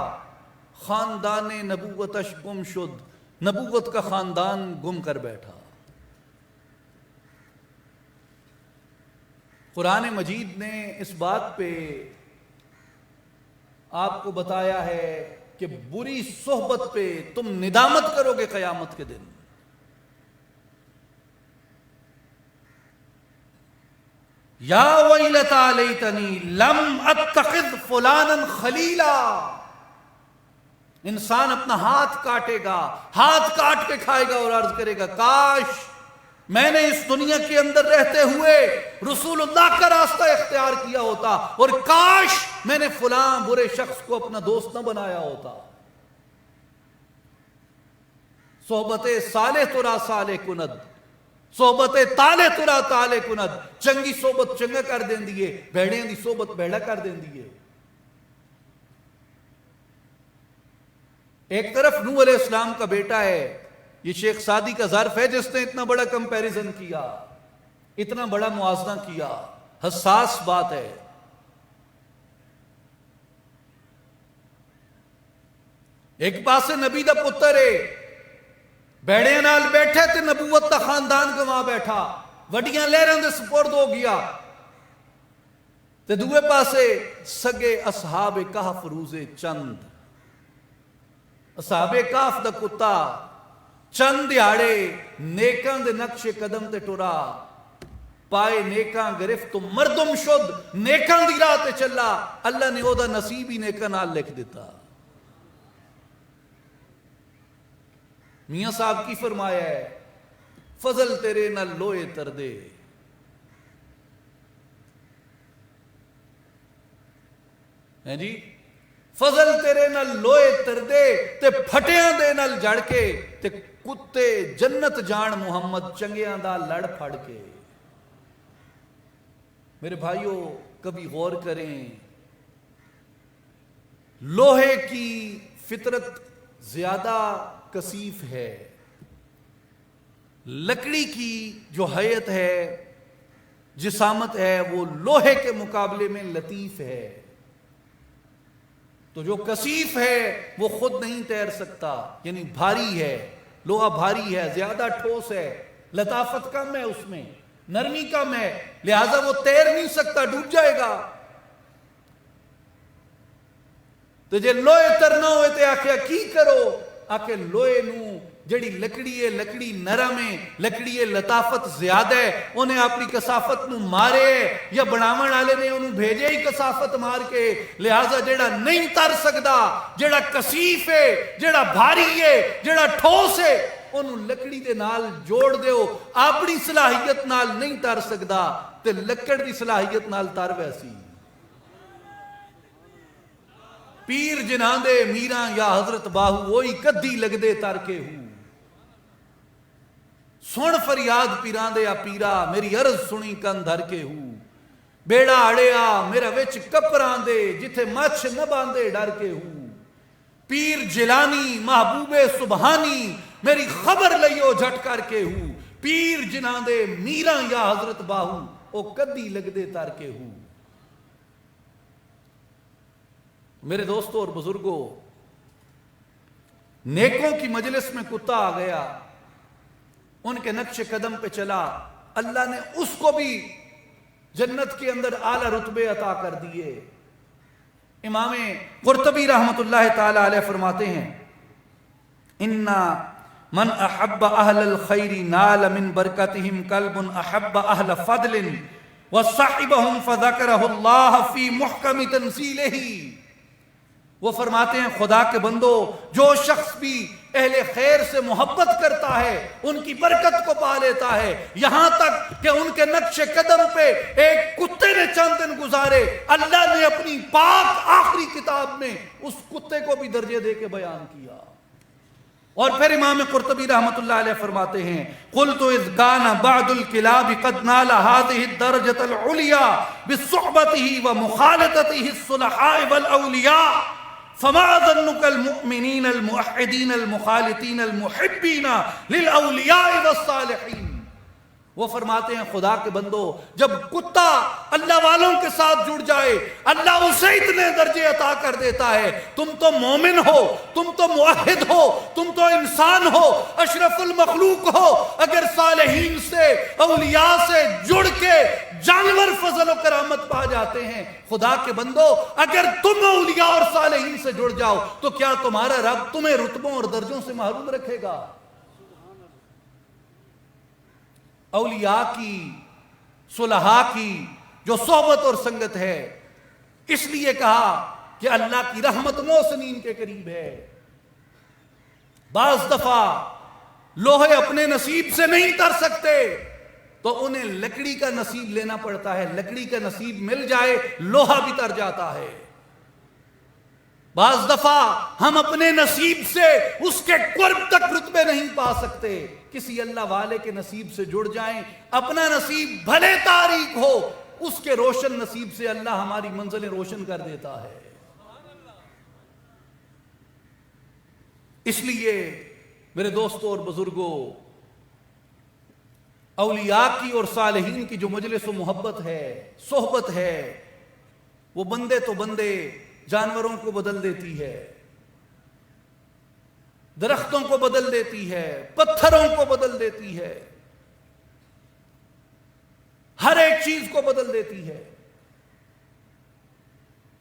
خاندان نبوتش گم شد، نبوت کا خاندان گم کر بیٹھا۔ قرآن مجید نے اس بات پہ آپ کو بتایا ہے کہ بری صحبت پہ تم ندامت کرو گے قیامت کے دن۔ یا ویلتا لیتنی لم اتخذ فلانا خلیلا، انسان اپنا ہاتھ کاٹے گا، ہاتھ کاٹ کے کھائے گا اور عرض کرے گا کاش میں نے اس دنیا کے اندر رہتے ہوئے رسول اللہ کا راستہ اختیار کیا ہوتا، اور کاش میں نے فلاں برے شخص کو اپنا دوست نہ بنایا ہوتا۔ صحبت صالح ترا صالح کند، صحبت تالے ترا تالے کند، چنگی صحبت چنگا کر دین دیئے، بھیڑیں دی صحبت بھیڑا کر دین دیئے۔ ایک طرف نوح علیہ السلام کا بیٹا ہے، یہ شیخ سعدی کا ظرف ہے جس نے اتنا بڑا کمپیریزن کیا، اتنا بڑا موازنہ کیا، حساس بات ہے۔ ایک پاسے نبی دا پتر ہے، بیڑیاں نال بیٹھے تے نبوت دا خاندان گوا بیٹھا، وڈیاں لہراں دے سپرد ہو گیا، تے دوے پاسے سگے اصحاب کہف روز چند، اصحاب کہف دا کتا چند دیہاڑے نیکاں دے نقش قدم تے ٹرا، پائے نیکاں گرفت تو مردم شد، نیکاں دی راہ تے چلا، اللہ نے او دا نصیب ہی نیکاں نال لکھ دیتا۔ میاں صاحب کی فرمایا ہے فضل تیرے نہ لوئے تردے، ہیں جی، فضل تیرے نال لوئے تردے، تے پھٹیاں دے نال جڑ کے، تے کتے جنت جان محمد چنگیاں دا لڑ پھڑ کے۔ میرے بھائیوں کبھی غور کریں، لوہے کی فطرت زیادہ کثیف ہے، لکڑی کی جو حیت ہے، جسامت ہے، وہ لوہے کے مقابلے میں لطیف ہے۔ تو جو کثیف ہے وہ خود نہیں تیر سکتا، یعنی بھاری ہے، لوہا بھاری ہے، زیادہ ٹھوس ہے، لطافت کم ہے، اس میں نرمی کم ہے، لہذا وہ تیر نہیں سکتا، ڈوب جائے گا۔ تو جے لوہے ترنا ہوئے تے آکھیا کی کرو، آکھے لوہے نو جڑی لکڑی ہے، لکڑی نرم ہے، لکڑی ہے لطافت زیادہ ہے، انہیں اپنی کثافت نو مارے یا بناون والے نے انہوں بھیجے ہی کثافت مار کے، لہذا جڑا نہیں تر سکدا، جڑا کثیف ہے، جڑا بھاری ہے، جڑا ٹھوس ہے، انہوں لکڑی دے نال جوڑ دیو، اپنی صلاحیت نال نہیں تر سکدا تے لکڑ دی صلاحیت نال تر ویسی۔ پیر جنہاں دے میراں یا حضرت باہو وہی کدھی لگ دے تر کے ہوں، سن فریاد پیران دے یا پیرا میری عرض سنی کن دھر کے ہوں، بیڑا اڑیا میرا وچ کپران دے جتھے مچھ نہ باندے ڈر کے ہوں، پیر جلانی محبوب سبحانی میری خبر لئیو جھٹ کر کے ہوں، پیر جنہاں دے میراں یا حضرت باہو او کدھی لگ دے تر کے ہوں۔ میرے دوستوں اور بزرگوں، نیکوں کی مجلس میں کتا آ گیا, ان کے نقش قدم پہ چلا, اللہ نے اس کو بھی جنت کے اندر اعلی رتبے عطا کر دیے. امام قرطبی رحمۃ اللہ تعالی علیہ فرماتے ہیں اِنَّا من احب اہل الخیر نال من برکتہم قلب احب اہل فضل وصحبہم فذکرہ اللہ فی محکم تنزیلہ. وہ فرماتے ہیں خدا کے بندو, جو شخص بھی اہل خیر سے محبت کرتا ہے ان کی برکت کو پا لیتا ہے, یہاں تک کہ ان کے نقش قدم پہ ایک کتے نے چند دن گزارے, اللہ نے اپنی پاک آخری کتاب میں اس کتے کو بھی درجے دے کے بیان کیا. اور پھر امام قرطبی رحمۃ اللہ علیہ فرماتے ہیں قلت اذ كان بعض الكلاب قد نال هذه الدرجة العليا بصحبته ومخالطته الصلحاء والاولياء فما ظنك المؤمنين الموحدين المخالطين المحبين للاولیاء والصالحین. وہ فرماتے ہیں خدا کے بندو, جب کتا اللہ والوں کے ساتھ جڑ جائے اللہ اسے اتنے درجے عطا کر دیتا ہے. تم تو مومن ہو, تم تو موحد ہو, تم تو انسان ہو, اشرف المخلوق ہو, اگر صالحین سے اولیاء سے جڑ کے جانور فضل و کرامت پا جاتے ہیں. خدا کے بندو, اگر تم اولیاء اور صالحین سے جڑ جاؤ تو کیا تمہارا رب تمہیں رتبوں اور درجوں سے محروم رکھے گا؟ اولیاء کی, صلحاء کی جو صحبت اور سنگت ہے, اس لیے کہا کہ اللہ کی رحمت محسنین کے قریب ہے. بعض دفعہ لوہے اپنے نصیب سے نہیں تر سکتے تو انہیں لکڑی کا نصیب لینا پڑتا ہے. لکڑی کا نصیب مل جائے لوہا بھی تر جاتا ہے. بعض دفعہ ہم اپنے نصیب سے اس کے قرب تک رتبے نہیں پا سکتے. کسی اللہ والے کے نصیب سے جڑ جائیں, اپنا نصیب بھلے تاریک ہو, اس کے روشن نصیب سے اللہ ہماری منزلیں روشن کر دیتا ہے. اس لیے میرے دوستوں اور بزرگوں, اولیاء کی اور صالحین کی جو مجلس و محبت ہے, صحبت ہے, وہ بندے تو بندے جانوروں کو بدل دیتی ہے, درختوں کو بدل دیتی ہے, پتھروں کو بدل دیتی ہے, ہر ایک چیز کو بدل دیتی ہے.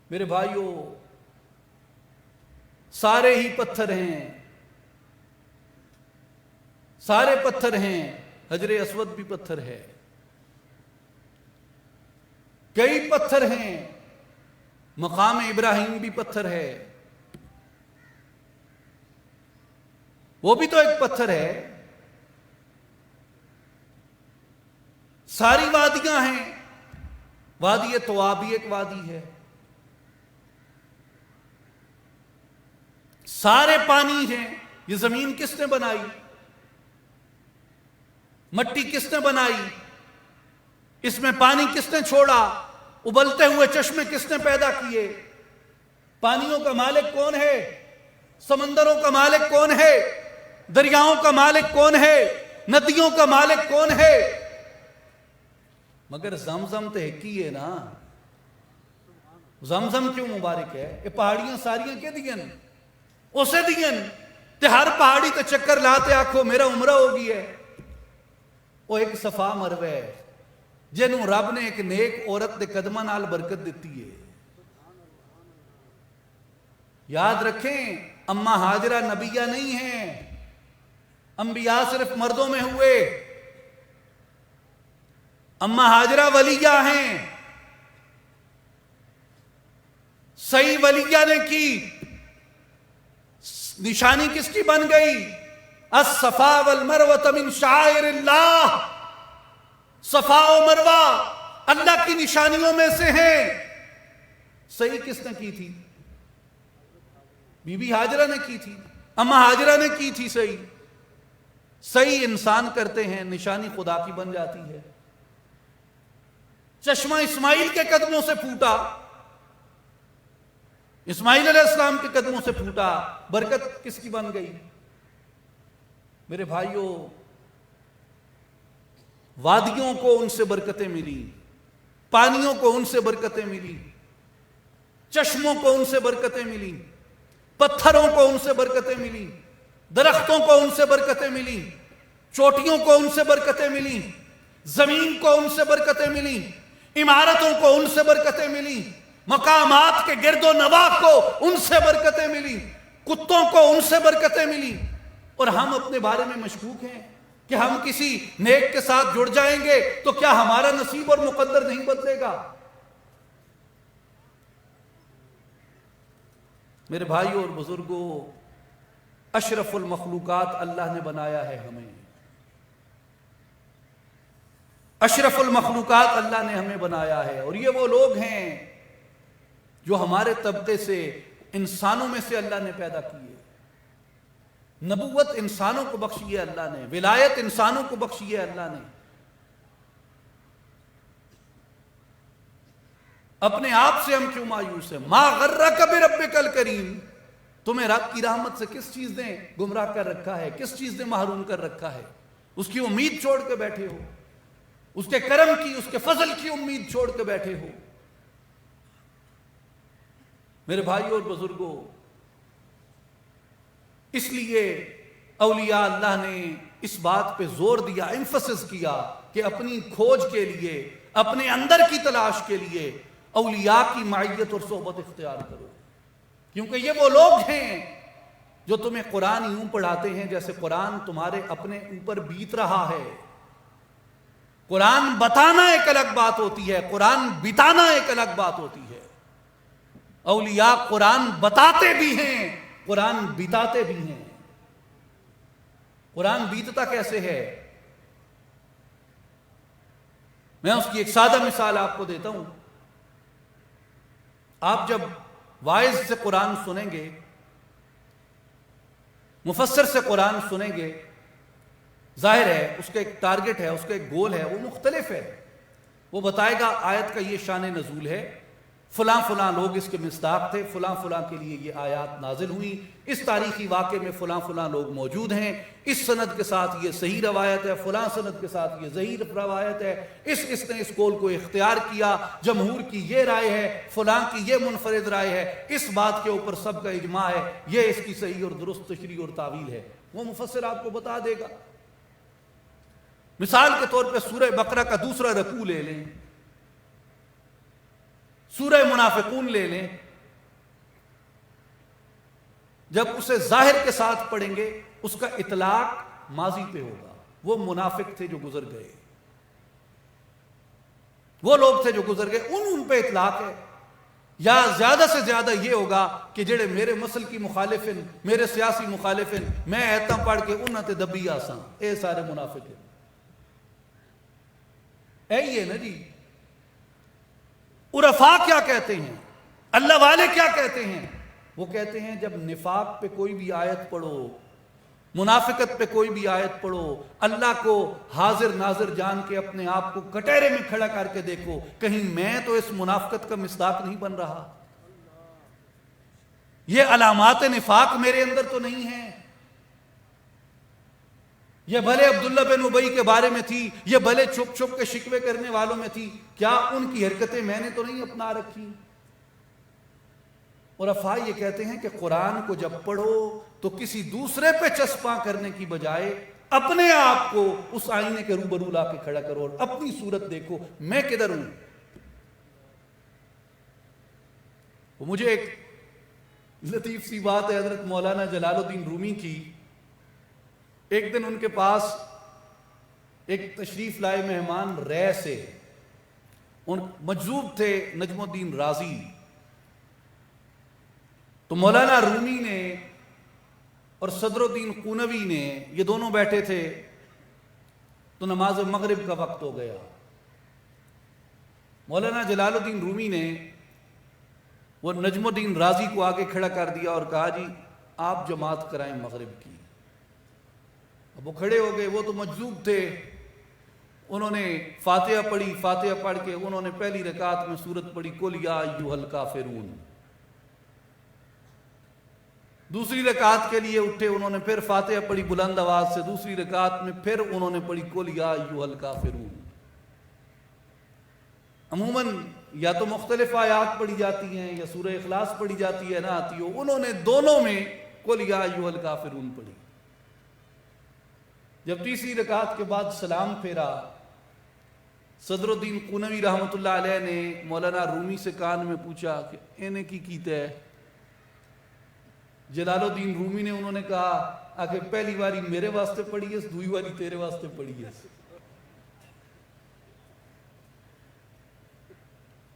میرے بھائیوں, سارے ہی پتھر ہیں, سارے پتھر ہیں. حجر اسود بھی پتھر ہے, کئی پتھر ہیں. مقام ابراہیم بھی پتھر ہے, وہ بھی تو ایک پتھر ہے. ساری وادیاں ہیں, وادی طوا بھی ایک وادی ہے. سارے پانی ہیں. یہ زمین کس نے بنائی؟ مٹی کس نے بنائی؟ اس میں پانی کس نے چھوڑا؟ ابلتے ہوئے چشمے کس نے پیدا کیے؟ پانیوں کا مالک کون ہے؟ سمندروں کا مالک کون ہے؟ دریاؤں کا مالک کون ہے؟ ندیوں کا مالک کون ہے؟ مگر زمزم تو ایک ہی ہے نا. زمزم کیوں مبارک ہے؟ یہ پہاڑیاں ساریاں کے دین اسے دین تے ہر پہاڑی تے چکر لاتے آکھو میرا عمرہ ہو گئی ہے. وہ ایک صفا مروہ ہے جنہوں رب نے ایک نیک عورت دے قدمہ نال برکت دیتی ہے. یاد رکھیں, اماں ہاجرہ نبیہ نہیں ہیں, انبیاء صرف مردوں میں ہوئے. اماں ہاجرہ ولیہ ہیں. صحیح ولیہ نے کی, نشانی کس کی بن گئی؟ الصفا والمروہ من شعائر اللہ. صفا و مروہ اللہ کی نشانیوں میں سے ہیں. صحیح کس نے کی تھی؟ بی بی ہاجرہ نے کی تھی, اماں ہاجرہ نے کی تھی. صحیح صحیح انسان کرتے ہیں, نشانی خدا کی بن جاتی ہے. چشمہ اسماعیل کے قدموں سے پھوٹا, اسماعیل علیہ السلام کے قدموں سے پھوٹا, برکت کس کی بن گئی؟ میرے بھائیوں, وادیوں کو ان سے برکتیں ملی, پانیوں کو ان سے برکتیں ملی, چشموں کو ان سے برکتیں ملی, پتھروں کو ان سے برکتیں ملی. درختوں کو ان سے برکتیں ملی، چوٹیوں کو ان سے برکتیں ملی، زمین کو ان سے برکتیں ملی، عمارتوں کو ان سے برکتیں ملی، مقامات کے گرد و نواح کو ان سے برکتیں ملی، کتوں کو ان سے برکتیں ملی، اور ہم اپنے بارے میں مشکوک ہیں کہ ہم کسی نیک کے ساتھ جڑ جائیں گے تو کیا ہمارا نصیب اور مقدر نہیں بدلے گا؟ میرے بھائیوں اور بزرگوں، اشرف المخلوقات اللہ نے بنایا ہے ہمیں، اشرف المخلوقات اللہ نے ہمیں بنایا ہے، اور یہ وہ لوگ ہیں جو ہمارے طبقے سے، انسانوں میں سے اللہ نے پیدا کیے۔ نبوت انسانوں کو بخشی ہے اللہ نے، ولایت انسانوں کو بخشی ہے اللہ نے۔ اپنے آپ سے ہم کیوں مایوس ہیں؟ ما غرک بربک الکریم، تمہیں رب کی رحمت سے کس چیز نے گمراہ کر رکھا ہے، کس چیز نے محروم کر رکھا ہے؟ اس کی امید چھوڑ کے بیٹھے ہو، اس کے کرم کی، اس کے فضل کی امید چھوڑ کے بیٹھے ہو۔ میرے بھائیوں اور بزرگوں، اس لیے اولیاء اللہ نے اس بات پہ زور دیا، ایمفسس کیا کہ اپنی کھوج کے لیے، اپنے اندر کی تلاش کے لیے اولیاء کی معیت اور صحبت اختیار کرو، کیونکہ یہ وہ لوگ ہیں جو تمہیں قرآن یوں پڑھاتے ہیں جیسے قرآن تمہارے اپنے اوپر بیت رہا ہے۔ قرآن بتانا ایک الگ بات ہوتی ہے، قرآن بتانا ایک الگ بات ہوتی ہے۔ اولیاء قرآن بتاتے بھی ہیں، قرآن بتاتے بھی ہیں۔ قرآن بیتتا کیسے ہے؟ میں اس کی ایک سادہ مثال آپ کو دیتا ہوں۔ آپ جب واعظ سے قرآن سنیں گے، مفسر سے قرآن سنیں گے، ظاہر ہے اس کا ایک ٹارگٹ ہے، اس کا ایک گول ہے، وہ مختلف ہے۔ وہ بتائے گا آیت کا یہ شان نزول ہے، فلاں فلاں لوگ اس کے مصداق تھے، فلاں فلاں کے لیے یہ آیات نازل ہوئی، اس تاریخی واقعے میں فلاں فلاں لوگ موجود ہیں، اس سند کے ساتھ یہ صحیح روایت ہے، فلاں سند کے ساتھ یہ ضعیف روایت ہے، اس نے اس قول کو اختیار کیا، جمہور کی یہ رائے ہے، فلاں کی یہ منفرد رائے ہے، اس بات کے اوپر سب کا اجماع ہے، یہ اس کی صحیح اور درست تشریح اور تعویل ہے۔ وہ مفسر آپ کو بتا دے گا۔ مثال کے طور پہ سورہ بقرہ کا دوسرا رکوع لے لیں، سورہ منافقون لے لیں، جب اسے ظاہر کے ساتھ پڑھیں گے اس کا اطلاق ماضی پہ ہوگا، وہ منافق تھے جو گزر گئے، وہ لوگ تھے جو گزر گئے، ان پہ اطلاق ہے۔ یا زیادہ سے زیادہ یہ ہوگا کہ جڑے میرے مسل کی مخالفن، میرے سیاسی مخالفن، میں ایتاں پڑھ کے انہاں تے دبی آساں، اے سارے منافق ہیں۔ اے نا جی، عرفاء کیا کہتے ہیں، اللہ والے کیا کہتے ہیں؟ وہ کہتے ہیں جب نفاق پہ کوئی بھی آیت پڑھو، منافقت پہ کوئی بھی آیت پڑھو، اللہ کو حاضر ناظر جان کے اپنے آپ کو کٹہرے میں کھڑا کر کے دیکھو، کہیں میں تو اس منافقت کا مصداق نہیں بن رہا، یہ علامات نفاق میرے اندر تو نہیں ہیں۔ یہ بھلے عبداللہ بن ابی کے بارے میں تھی، یہ بھلے چھپ چھپ کے شکوے کرنے والوں میں تھی، کیا ان کی حرکتیں میں نے تو نہیں اپنا رکھی؟ اور عرفاء یہ کہتے ہیں کہ قرآن کو جب پڑھو تو کسی دوسرے پہ چسپاں کرنے کی بجائے اپنے آپ کو اس آئینے کے روبرو لا کے کھڑا کرو اور اپنی صورت دیکھو، میں کدھر ہوں۔ وہ مجھے ایک لطیف سی بات ہے حضرت مولانا جلال الدین رومی کی۔ ایک دن ان کے پاس ایک تشریف لائے مہمان رے سے، ان مجذوب تھے نجم الدین رازی، تو مولانا رومی نے اور صدر الدین قونوی نے، یہ دونوں بیٹھے تھے، تو نماز مغرب کا وقت ہو گیا۔ مولانا جلال الدین رومی نے وہ نجم الدین رازی کو آگے کھڑا کر دیا اور کہا جی آپ جماعت کرائیں مغرب کی۔ اب وہ کھڑے ہو گئے، وہ تو مجذوب تھے، انہوں نے فاتحہ پڑھی، فاتحہ پڑھ کے انہوں نے پہلی رکعت میں سورت پڑھی قل یا ایھا الکافرون، دوسری رکعت کے لیے اٹھے، انہوں نے پھر فاتحہ پڑھی بلند آواز سے، دوسری رکعت میں پھر انہوں نے پڑھی قل یا ایھا الکافرون۔ عموماً یا تو مختلف آیات پڑھی جاتی ہیں یا سورہ اخلاص پڑھی جاتی ہے، نہ آتی ہو، انہوں نے دونوں میں قل یا ایھا الکافرون پڑھی۔ جب تیسری رکعت کے بعد سلام پھیرا، صدر الدین قونوی رحمۃ اللہ علیہ نے مولانا رومی سے کان میں پوچھا کہ انہیں کی کیتے ہے؟ جلال الدین رومی نے انہوں نے کہا کہ پہلی باری میرے واسطے پڑھی ہے، دوئی باری تیرے واسطے پڑھی ہے۔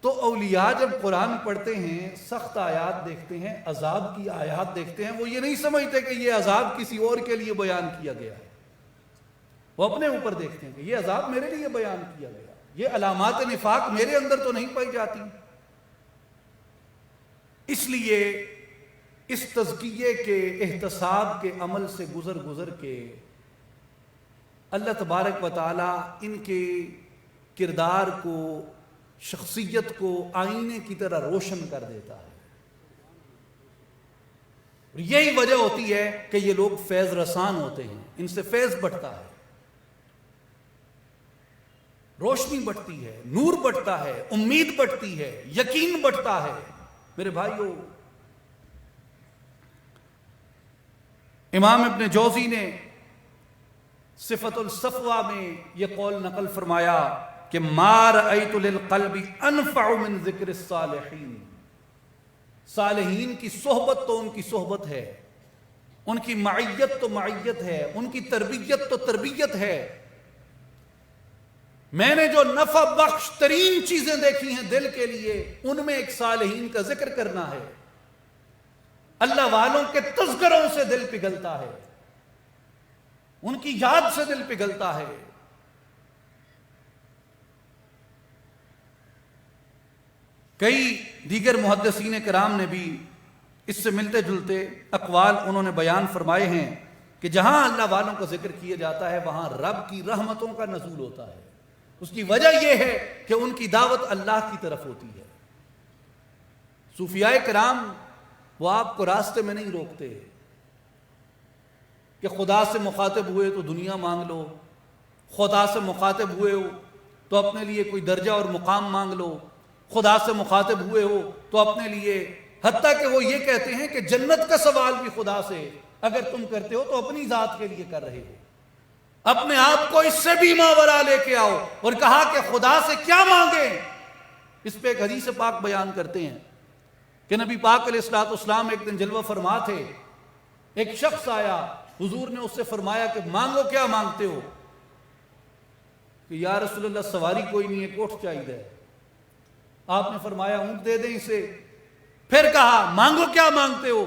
تو اولیاء جب قرآن پڑھتے ہیں، سخت آیات دیکھتے ہیں، عذاب کی آیات دیکھتے ہیں، وہ یہ نہیں سمجھتے کہ یہ عذاب کسی اور کے لیے بیان کیا گیا ہے، وہ اپنے اوپر دیکھتے ہیں کہ یہ عذاب میرے لیے بیان کیا گیا، یہ علامات نفاق میرے اندر تو نہیں پائی جاتی۔ اس لیے اس تزکیے کے احتساب کے عمل سے گزر کے اللہ تبارک و تعالی ان کے کردار کو، شخصیت کو آئینے کی طرح روشن کر دیتا ہے۔ اور یہی وجہ ہوتی ہے کہ یہ لوگ فیض رسان ہوتے ہیں، ان سے فیض بڑھتا ہے، روشنی بڑھتی ہے، نور بڑھتا ہے، امید بڑھتی ہے، یقین بڑھتا ہے۔ میرے بھائیو، امام ابن جوزی نے صفت الصفوہ میں یہ قول نقل فرمایا کہ ما رأیت للقلب انفع من ذکر الصالحین، صالحین کی صحبت تو ان کی صحبت ہے، ان کی معیت تو معیت ہے، ان کی تربیت تو تربیت ہے۔ میں نے جو نفع بخش ترین چیزیں دیکھی ہیں دل کے لیے، ان میں ایک صالحین کا ذکر کرنا ہے۔ اللہ والوں کے تذکروں سے دل پگھلتا ہے، ان کی یاد سے دل پگھلتا ہے۔ کئی دیگر محدثین کرام نے بھی اس سے ملتے جلتے اقوال انہوں نے بیان فرمائے ہیں کہ جہاں اللہ والوں کا ذکر کیا جاتا ہے وہاں رب کی رحمتوں کا نزول ہوتا ہے۔ اس کی وجہ یہ ہے کہ ان کی دعوت اللہ کی طرف ہوتی ہے۔ صوفیاء کرام وہ آپ کو راستے میں نہیں روکتے کہ خدا سے مخاطب ہوئے تو دنیا مانگ لو، خدا سے مخاطب ہوئے ہو تو اپنے لیے کوئی درجہ اور مقام مانگ لو، خدا سے مخاطب ہوئے ہو تو اپنے لیے، حتیٰ کہ وہ یہ کہتے ہیں کہ جنت کا سوال بھی خدا سے اگر تم کرتے ہو تو اپنی ذات کے لیے کر رہے ہو، اپنے آپ کو اس سے بھی ماورا لے کے آؤ۔ اور کہا کہ خدا سے کیا مانگیں؟ اس پہ ایک حدیث پاک بیان کرتے ہیں کہ نبی پاک علیہ الصلوۃ والسلام ایک دن جلوہ فرما تھے، ایک شخص آیا، حضور نے اس سے فرمایا کہ مانگو، کیا مانگتے ہو؟ کہ یا رسول اللہ سواری کوئی نہیں ہے، کوٹھ چاہیے۔ آپ نے فرمایا اونٹ دے دیں اسے۔ پھر کہا مانگو، کیا مانگتے ہو؟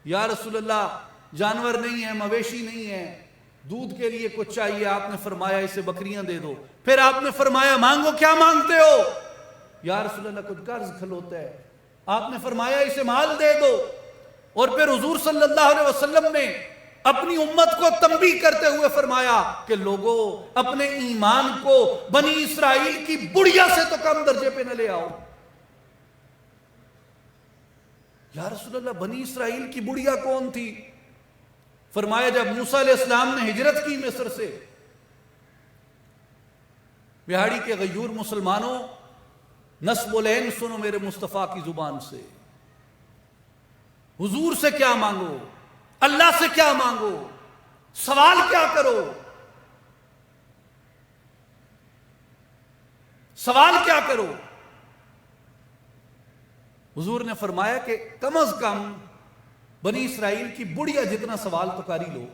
یا رسول اللہ جانور نہیں ہے، مویشی نہیں ہے، دودھ کے لیے کچھ چاہیے۔ آپ نے فرمایا اسے بکریاں دے دو۔ پھر آپ نے فرمایا مانگو، کیا مانگتے ہو؟ یا رسول اللہ کچھ قرض کھلوتا ہے۔ آپ نے فرمایا اسے مال دے دو۔ اور پھر حضور صلی اللہ علیہ وسلم نے اپنی امت کو تنبیہ کرتے ہوئے فرمایا کہ لوگوں اپنے ایمان کو بنی اسرائیل کی بڑیا سے تو کم درجے پہ نہ لے آؤ۔ یا رسول اللہ بنی اسرائیل کی بڑیا کون تھی؟ فرمایا جب موسیٰ علیہ السلام نے ہجرت کی مصر سے۔ بہاڑی کے غیور مسلمانوں، نسب العین سنو میرے مصطفیٰ کی زبان سے، حضور سے کیا مانگو، اللہ سے کیا مانگو، سوال کیا کرو، سوال کیا کرو؟ حضور نے فرمایا کہ کم از کم بنی اسرائیل کی بڑیا جتنا سوال تو کر ہی لو۔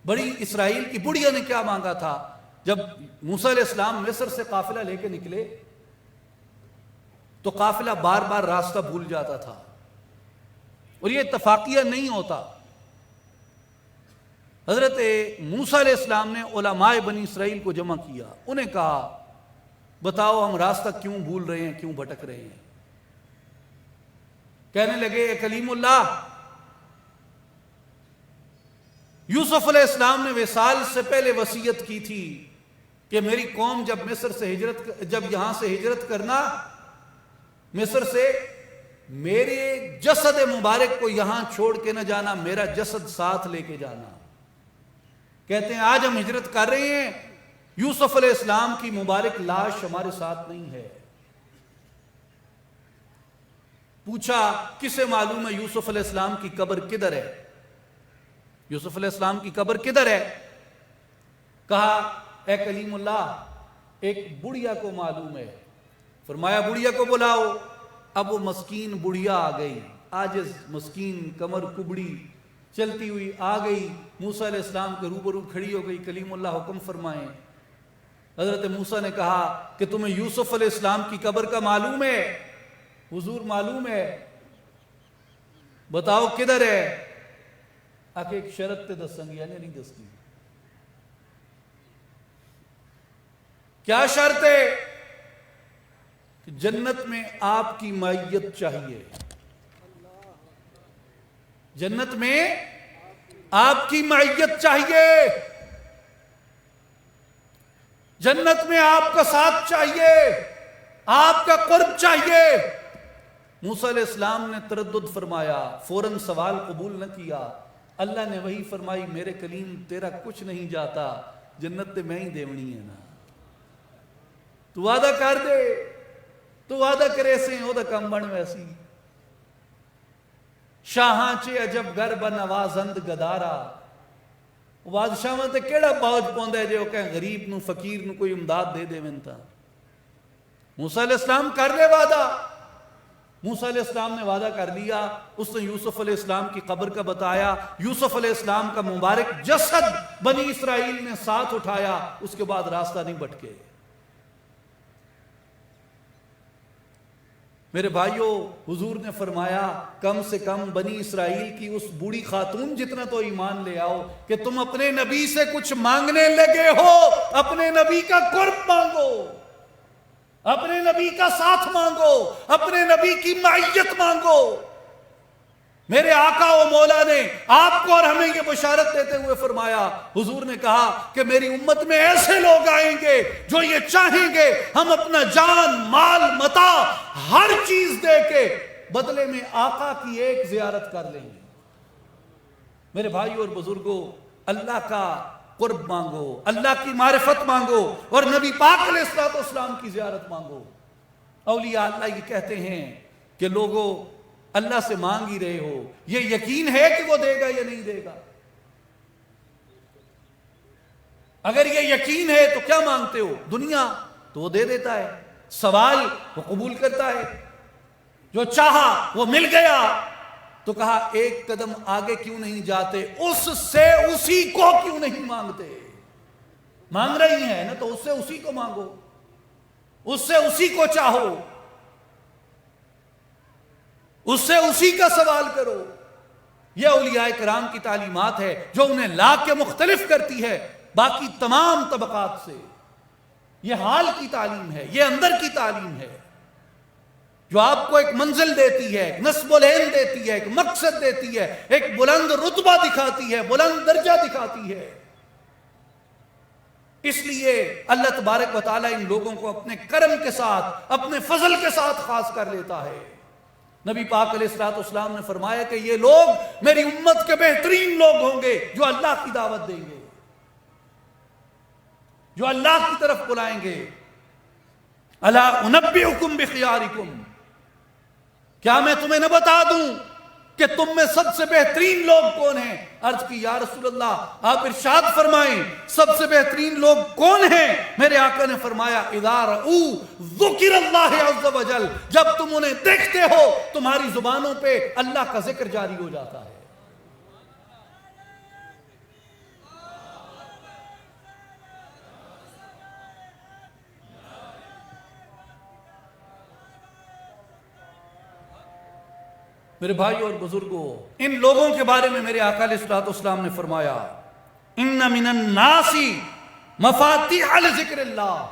بنی اسرائیل کی بڑیا نے کیا مانگا تھا؟ جب موسیٰ علیہ السلام مصر سے قافلہ لے کے نکلے تو قافلہ بار بار راستہ بھول جاتا تھا، اور یہ اتفاقیہ نہیں ہوتا۔ حضرت موسیٰ علیہ السلام نے علماء بنی اسرائیل کو جمع کیا، انہیں کہا بتاؤ ہم راستہ کیوں بھول رہے ہیں، کیوں بھٹک رہے ہیں؟ کہنے لگے اے کلیم اللہ، یوسف علیہ السلام نے وصال سے پہلے وصیت کی تھی کہ میری قوم جب یہاں سے ہجرت کرنا مصر سے، میرے جسد مبارک کو یہاں چھوڑ کے نہ جانا، میرا جسد ساتھ لے کے جانا۔ کہتے ہیں آج ہم ہجرت کر رہے ہیں، یوسف علیہ السلام کی مبارک لاش ہمارے ساتھ نہیں ہے۔ پوچھا کسے معلوم ہے یوسف علیہ السلام کی قبر کدھر ہے؟ یوسف علیہ السلام کی قبر کدھر ہے؟ کہا اے کلیم اللہ ایک بڑھیا کو معلوم ہے، فرمایا بڑھیا کو بلاؤ۔ اب وہ مسکین بڑھیا آ گئی، عاجز مسکین کمر کبڑی چلتی ہوئی آ گئی، موسیٰ علیہ السلام کے روبرو کھڑی ہو گئی۔ کلیم اللہ حکم فرمائیں۔ حضرت موسیٰ نے کہا کہ تمہیں یوسف علیہ السلام کی قبر کا معلوم ہے؟ حضور معلوم ہے، بتاؤ کدھر ہے؟ آکے ایک شرط تے دسنگی یعنی نہیں دستی۔ کیا شرط ہے؟ کہ جنت میں آپ کی معیت چاہیے، جنت میں آپ کی معیت چاہیے، جنت میں آپ کا ساتھ چاہیے، آپ کا قرب چاہیے۔ موسیٰ علیہ السلام نے تردد فرمایا، فوراً سوال قبول نہ کیا۔ اللہ نے وہی فرمائی میرے کلیم تیرا کچھ نہیں جاتا، جنت تے میں ہی دیونی ہے نا، تو وعدہ کر دے، تو وعدہ کرے سے ہو دا کم بن ویسی۔ شاہاں چے عجب گر بنوازند گدارا، بادشاہ تے کیڑا باوج پوندا ہے جو کہیں غریب نو فقیر نو کوئی امداد دے دے ونتا۔ موسیٰ علیہ السلام کر لے وعدہ۔ موسیٰ علیہ السلام نے وعدہ کر لیا، اس نے یوسف علیہ السلام کی قبر کا بتایا، یوسف علیہ السلام کا مبارک جسد بنی اسرائیل نے ساتھ اٹھایا، اس کے بعد راستہ نہیں بھٹکے۔ میرے بھائیوں، حضور نے فرمایا کم سے کم بنی اسرائیل کی اس بوڑھی خاتون جتنا تو ایمان لے آؤ کہ تم اپنے نبی سے کچھ مانگنے لگے ہو، اپنے نبی کا قرب مانگو، اپنے نبی کا ساتھ مانگو، اپنے نبی کی معیت مانگو۔ میرے آقا و مولا نے آپ کو اور ہمیں یہ بشارت دیتے ہوئے فرمایا، حضور نے کہا کہ میری امت میں ایسے لوگ آئیں گے جو یہ چاہیں گے ہم اپنا جان مال متاع ہر چیز دے کے بدلے میں آقا کی ایک زیارت کر لیں گے۔ میرے بھائیوں اور بزرگوں، اللہ کا قرب مانگو، اللہ کی معرفت مانگو اور نبی پاک علیہ السلام کی زیارت مانگو۔ اولیاء اللہ یہ کہتے ہیں کہ لوگوں اللہ سے مانگ ہی رہے ہو، یہ یقین ہے کہ وہ دے گا یا نہیں دے گا؟ اگر یہ یقین ہے تو کیا مانگتے ہو؟ دنیا تو وہ دے دیتا ہے، سوال وہ قبول کرتا ہے، جو چاہا وہ مل گیا۔ تو کہا ایک قدم آگے کیوں نہیں جاتے، اس سے اسی کو کیوں نہیں مانگتے؟ مانگ رہی ہیں نا تو اس سے اسی کو مانگو، اس سے اسی کو چاہو، اس سے اسی کا سوال کرو۔ یہ اولیاء کرام کی تعلیمات ہے جو انہیں لا کے مختلف کرتی ہے باقی تمام طبقات سے۔ یہ حال کی تعلیم ہے، یہ اندر کی تعلیم ہے جو آپ کو ایک منزل دیتی ہے، ایک نصب العین دیتی ہے، ایک مقصد دیتی ہے، ایک بلند رتبہ دکھاتی ہے، بلند درجہ دکھاتی ہے۔ اس لیے اللہ تبارک و تعالیٰ ان لوگوں کو اپنے کرم کے ساتھ، اپنے فضل کے ساتھ خاص کر لیتا ہے۔ نبی پاک علیہ السلام نے فرمایا کہ یہ لوگ میری امت کے بہترین لوگ ہوں گے جو اللہ کی دعوت دیں گے، جو اللہ کی طرف بلائیں گے۔ الا انبئکم بخیارکم، کیا میں تمہیں نہ بتا دوں کہ تم میں سب سے بہترین لوگ کون ہیں؟ عرض کی یا رسول اللہ آپ ارشاد فرمائیں سب سے بہترین لوگ کون ہیں؟ میرے آقا نے فرمایا اذا رؤوا ذکر اللہ عز وجل، جب تم انہیں دیکھتے ہو تمہاری زبانوں پہ اللہ کا ذکر جاری ہو جاتا ہے۔ میرے بھائیوں اور بزرگوں، ان لوگوں کے بارے میں میرے آقا علیہ السلام نے فرمایا ان من الناس مفاتیح لذکر اللہ۔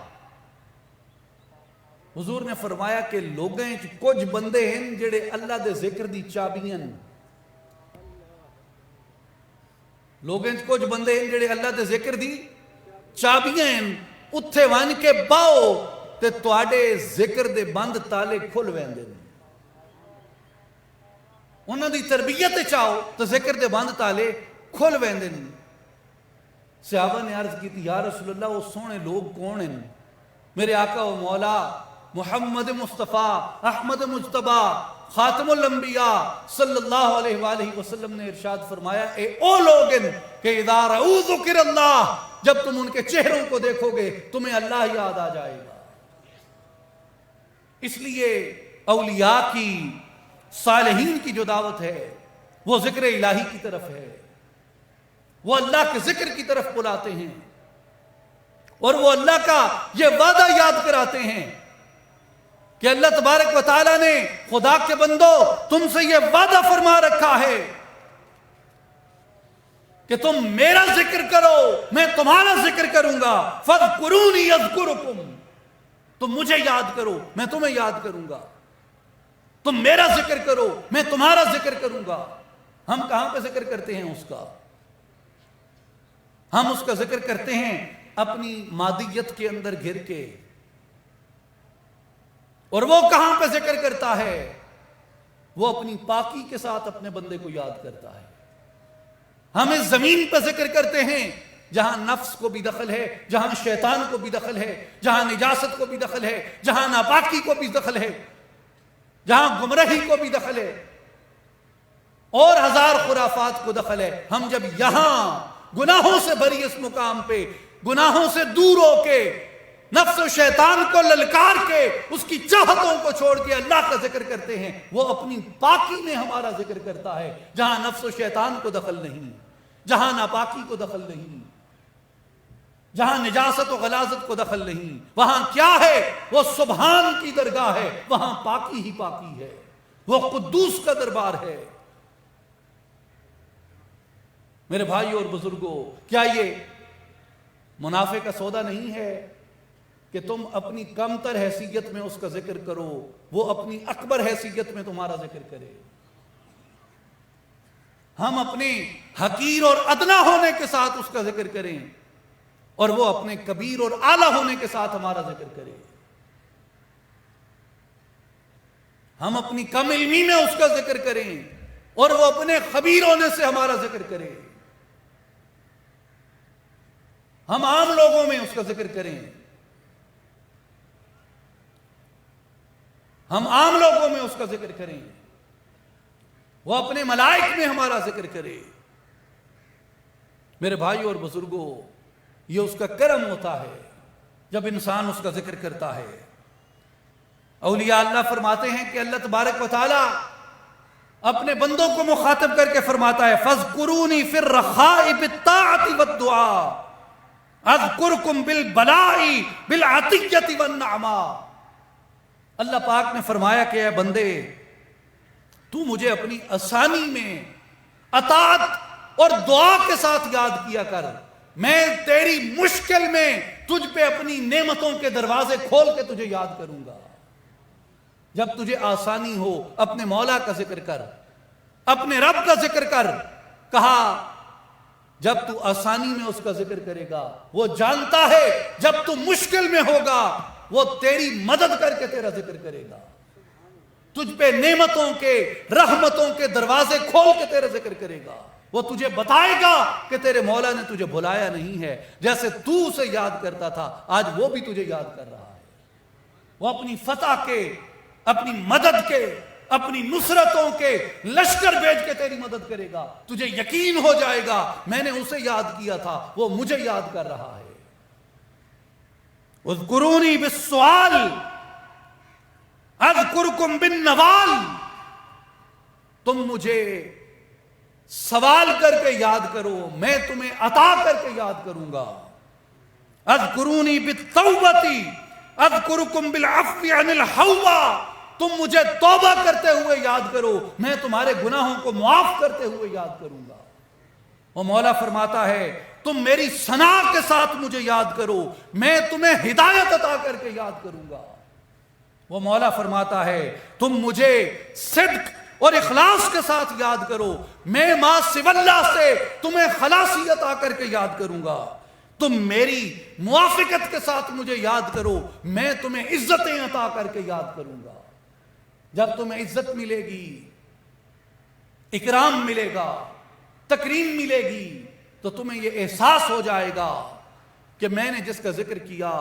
حضور نے فرمایا کہ لوگیں کچھ بندے ہیں جڑے اللہ دے ذکر دی چابیاں، لوگیں کچھ بندے ہیں جڑے اللہ دے ذکر دی چابیاں ہیں، اتھے وان کے باؤ تے تواڈے ذکر دے بند تالے کھل ویندے ہیں۔ انہاں دی تربیت چاہو تو ذکر دے بند تالے کھل ویندے ہیں۔ صحابہ نے عرض کی تھی یا رسول اللہ وہ سونے لوگ کون ہیں؟ میرے آقا و مولا محمد مصطفیٰ احمد مجتبیٰ خاتم الانبیاء صلی اللہ علیہ وآلہ وسلم نے ارشاد فرمایا اے او لوگ ہیں کہ اذا رؤوا ذکر اللہ جب تم ان کے چہروں کو دیکھو گے تمہیں اللہ یاد آ جائے گا۔ اس لیے اولیاء کی، صالحین کی جو دعوت ہے وہ ذکر الہی کی طرف ہے، وہ اللہ کے ذکر کی طرف بلاتے ہیں، اور وہ اللہ کا یہ وعدہ یاد کراتے ہیں کہ اللہ تبارک و تعالیٰ نے خدا کے بندو تم سے یہ وعدہ فرما رکھا ہے کہ تم میرا ذکر کرو میں تمہارا ذکر کروں گا، فاذکرونی اذکرکم، تم مجھے یاد کرو میں تمہیں یاد کروں گا، تم میرا ذکر کرو میں تمہارا ذکر کروں گا۔ ہم کہاں پہ ذکر کرتے ہیں اس کا؟ ہم اس کا ذکر کرتے ہیں اپنی مادیت کے اندر گھر کے، اور وہ کہاں پہ ذکر کرتا ہے؟ وہ اپنی پاکی کے ساتھ اپنے بندے کو یاد کرتا ہے۔ ہم اس زمین پہ ذکر کرتے ہیں جہاں نفس کو بھی دخل ہے، جہاں شیطان کو بھی دخل ہے، جہاں نجاست کو بھی دخل ہے، جہاں ناپاکی کو بھی دخل ہے، جہاں گمراہی کو بھی دخل ہے، اور ہزار خرافات کو دخل ہے۔ ہم جب یہاں گناہوں سے بھری اس مقام پہ گناہوں سے دور ہو کے نفس و شیطان کو للکار کے اس کی چاہتوں کو چھوڑ کے اللہ کا ذکر کرتے ہیں، وہ اپنی پاکی میں ہمارا ذکر کرتا ہے، جہاں نفس و شیطان کو دخل نہیں، جہاں ناپاکی کو دخل نہیں، جہاں نجاست و غلاظت کو دخل نہیں، وہاں کیا ہے؟ وہ سبحان کی درگاہ ہے، وہاں پاکی ہی پاکی ہے، وہ قدوس کا دربار ہے۔ میرے بھائی اور بزرگوں، کیا یہ منافع کا سودا نہیں ہے کہ تم اپنی کم تر حیثیت میں اس کا ذکر کرو، وہ اپنی اکبر حیثیت میں تمہارا ذکر کرے؟ ہم اپنے حقیر اور ادنا ہونے کے ساتھ اس کا ذکر کریں، اور وہ اپنے کبیر اور اعلیٰ ہونے کے ساتھ ہمارا ذکر کرے۔ ہم اپنی کم علمی میں اس کا ذکر کریں، اور وہ اپنے خبیر ہونے سے ہمارا ذکر کرے۔ ہم عام لوگوں میں اس کا ذکر کریں، ہم عام لوگوں میں اس کا ذکر کریں، وہ اپنے ملائک میں ہمارا ذکر کرے۔ میرے بھائی اور بزرگوں، یہ اس کا کرم ہوتا ہے جب انسان اس کا ذکر کرتا ہے۔ اولیاء اللہ فرماتے ہیں کہ اللہ تبارک و تعالی اپنے بندوں کو مخاطب کر کے فرماتا ہے فَاذْكُرُونِي فِي الرَّخَاءِ بِالطَّاعَةِ وَالدُّعَاءِ اذکرکم بالبلاء بالعطیۃ والنعماء۔ اللہ پاک نے فرمایا کہ اے بندے، تو مجھے اپنی آسانی میں اطاعت اور دعا کے ساتھ یاد کیا کر، میں تیری مشکل میں تجھ پہ اپنی نعمتوں کے دروازے کھول کے تجھے یاد کروں گا۔ جب تجھے آسانی ہو اپنے مولا کا ذکر کر، اپنے رب کا ذکر کر۔ کہا جب تو آسانی میں اس کا ذکر کرے گا، وہ جانتا ہے جب تو مشکل میں ہوگا وہ تیری مدد کر کے تیرا ذکر کرے گا، تجھ پہ نعمتوں کے رحمتوں کے دروازے کھول کے تیرا ذکر کرے گا۔ وہ تجھے بتائے گا کہ تیرے مولا نے تجھے بھلایا نہیں ہے، جیسے تو اسے یاد کرتا تھا آج وہ بھی تجھے یاد کر رہا ہے۔ وہ اپنی فتح کے، اپنی مدد کے، اپنی نصرتوں کے لشکر بھیج کے تیری مدد کرے گا۔ تجھے یقین ہو جائے گا میں نے اسے یاد کیا تھا، وہ مجھے یاد کر رہا ہے۔ اذکرونی بالسؤال اذکرکم بالنوال، تم مجھے سوال کر کے یاد کرو میں تمہیں عطا کر کے یاد کروں گا۔ اذکرونی بالتوبۃ اذکرکم بالعفو عن الحوبہ، تم مجھے توبہ کرتے ہوئے یاد کرو میں تمہارے گناہوں کو معاف کرتے ہوئے یاد کروں گا۔ وہ مولا فرماتا ہے تم میری ثنا کے ساتھ مجھے یاد کرو میں تمہیں ہدایت عطا کر کے یاد کروں گا۔ وہ مولا فرماتا ہے تم مجھے صدق اور اخلاص کے ساتھ یاد کرو میں ما سوی اللہ سے تمہیں خلاصی عطا کر کے یاد کروں گا۔ تم میری موافقت کے ساتھ مجھے یاد کرو میں تمہیں عزتیں عطا کر کے یاد کروں گا۔ جب تمہیں عزت ملے گی، اکرام ملے گا، تکریم ملے گی، تو تمہیں یہ احساس ہو جائے گا کہ میں نے جس کا ذکر کیا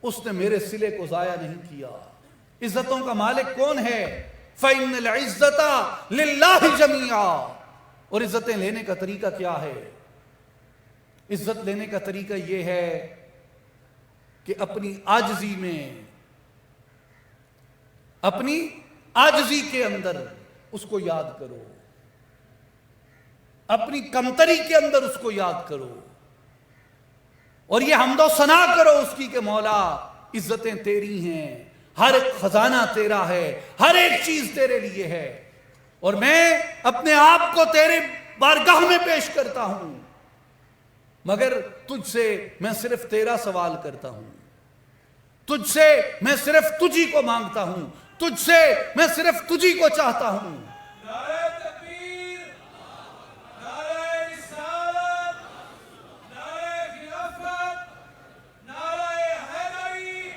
اس نے میرے صلے کو ضائع نہیں کیا۔ عزتوں کا مالک کون ہے؟ فَإِنَّ الْعِزَّةَ لِلَّهِ جَمِيعًا۔ اور عزتیں لینے کا طریقہ کیا ہے؟ عزت لینے کا طریقہ یہ ہے کہ اپنی عاجزی میں، اپنی عاجزی کے اندر اس کو یاد کرو، اپنی کمتری کے اندر اس کو یاد کرو، اور یہ حمد و ثنا کرو اس کی کہ مولا عزتیں تیری ہیں، ہر ایک خزانہ تیرا ہے، ہر ایک چیز تیرے لیے ہے، اور میں اپنے آپ کو تیرے بارگاہ میں پیش کرتا ہوں، مگر تجھ سے میں صرف تیرا سوال کرتا ہوں، تجھ سے میں صرف تجھی کو مانگتا ہوں، تجھ سے میں صرف تجھی کو چاہتا ہوں۔ نعرہ تکبیر، نعرہ رسالت، نعرہ خلافت، نعرہ حیدری،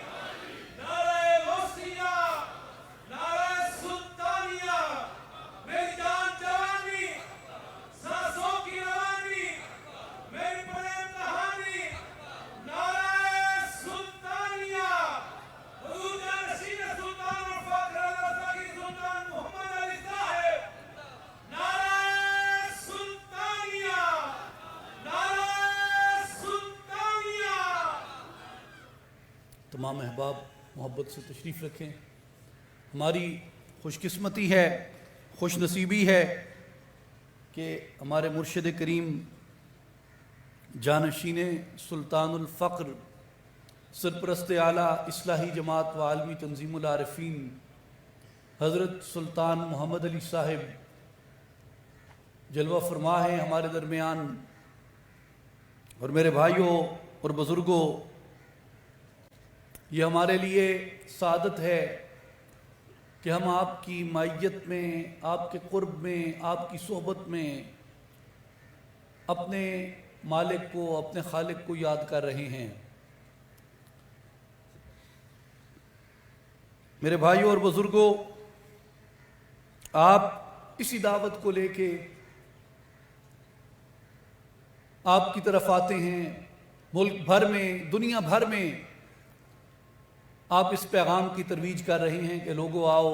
نعرہ غوثیہ، نعرہ سلطانیہ، میری جان جوانی، سانسوں کی روانی، میری پریم کہانی، نعرہ سلطانیہ، حضور جانشین سلطان الفقر الرضاکی سلطان محمد علی صاحب، نعرہ سلطانیہ، نعرہ سلطانیہ۔ تمام احباب محبت سے تشریف رکھیں۔ ہماری خوش قسمتی ہے، خوش نصیبی ہے کہ ہمارے مرشد کریم جانشین سلطان الفقر، سرپرست اعلیٰ اصلاحی جماعت و عالمی تنظیم العارفین حضرت سلطان محمد علی صاحب جلوہ فرما ہیں ہمارے درمیان۔ اور میرے بھائیوں اور بزرگوں، یہ ہمارے لیے سعادت ہے کہ ہم آپ کی معیت میں، آپ کے قرب میں، آپ کی صحبت میں اپنے مالک کو، اپنے خالق کو یاد کر رہے ہیں۔ میرے بھائیوں اور بزرگوں، آپ اسی دعوت کو لے کے آپ کی طرف آتے ہیں، ملک بھر میں، دنیا بھر میں آپ اس پیغام کی ترویج کر رہے ہیں کہ لوگوں آؤ،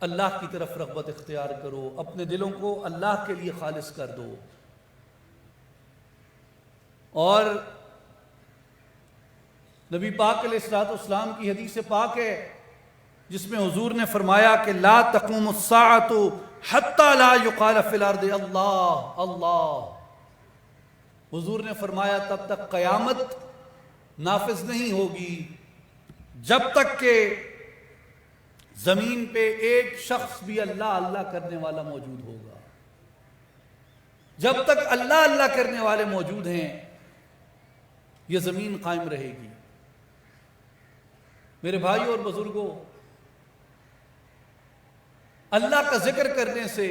اللہ کی طرف رغبت اختیار کرو، اپنے دلوں کو اللہ کے لیے خالص کر دو۔ اور نبی پاک علیہ الصلوۃ والسلام کی حدیث پاک ہے جس میں حضور نے فرمایا کہ لا تقوم الساعة حتى لا يقال في الارض اللہ اللہ۔ حضور نے فرمایا تب تک قیامت نافذ نہیں ہوگی جب تک کہ زمین پہ ایک شخص بھی اللہ اللہ کرنے والا موجود ہوگا۔ جب تک اللہ اللہ کرنے والے موجود ہیں یہ زمین قائم رہے گی۔ میرے بھائیوں اور بزرگوں، اللہ کا ذکر کرنے سے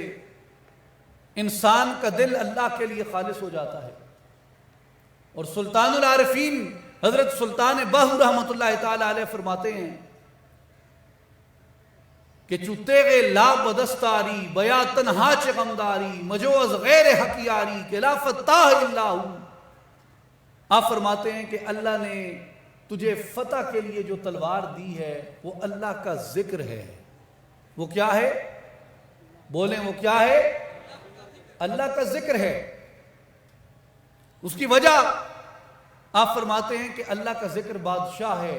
انسان کا دل اللہ کے لیے خالص ہو جاتا ہے۔ اور سلطان العارفین حضرت سلطان بہو رحمۃ اللہ تعالی علیہ فرماتے ہیں کہ چوتے گے لا بدستاری بیا تنہا چغمداری مجوز غیر حقیاری کہ لا فتح اللہ۔ آپ فرماتے ہیں کہ اللہ نے تجھے فتح کے لیے جو تلوار دی ہے وہ اللہ کا ذکر ہے۔ وہ کیا ہے؟ بولیں وہ کیا ہے؟ اللہ کا ذکر ہے۔ اس کی وجہ آپ فرماتے ہیں کہ اللہ کا ذکر بادشاہ ہے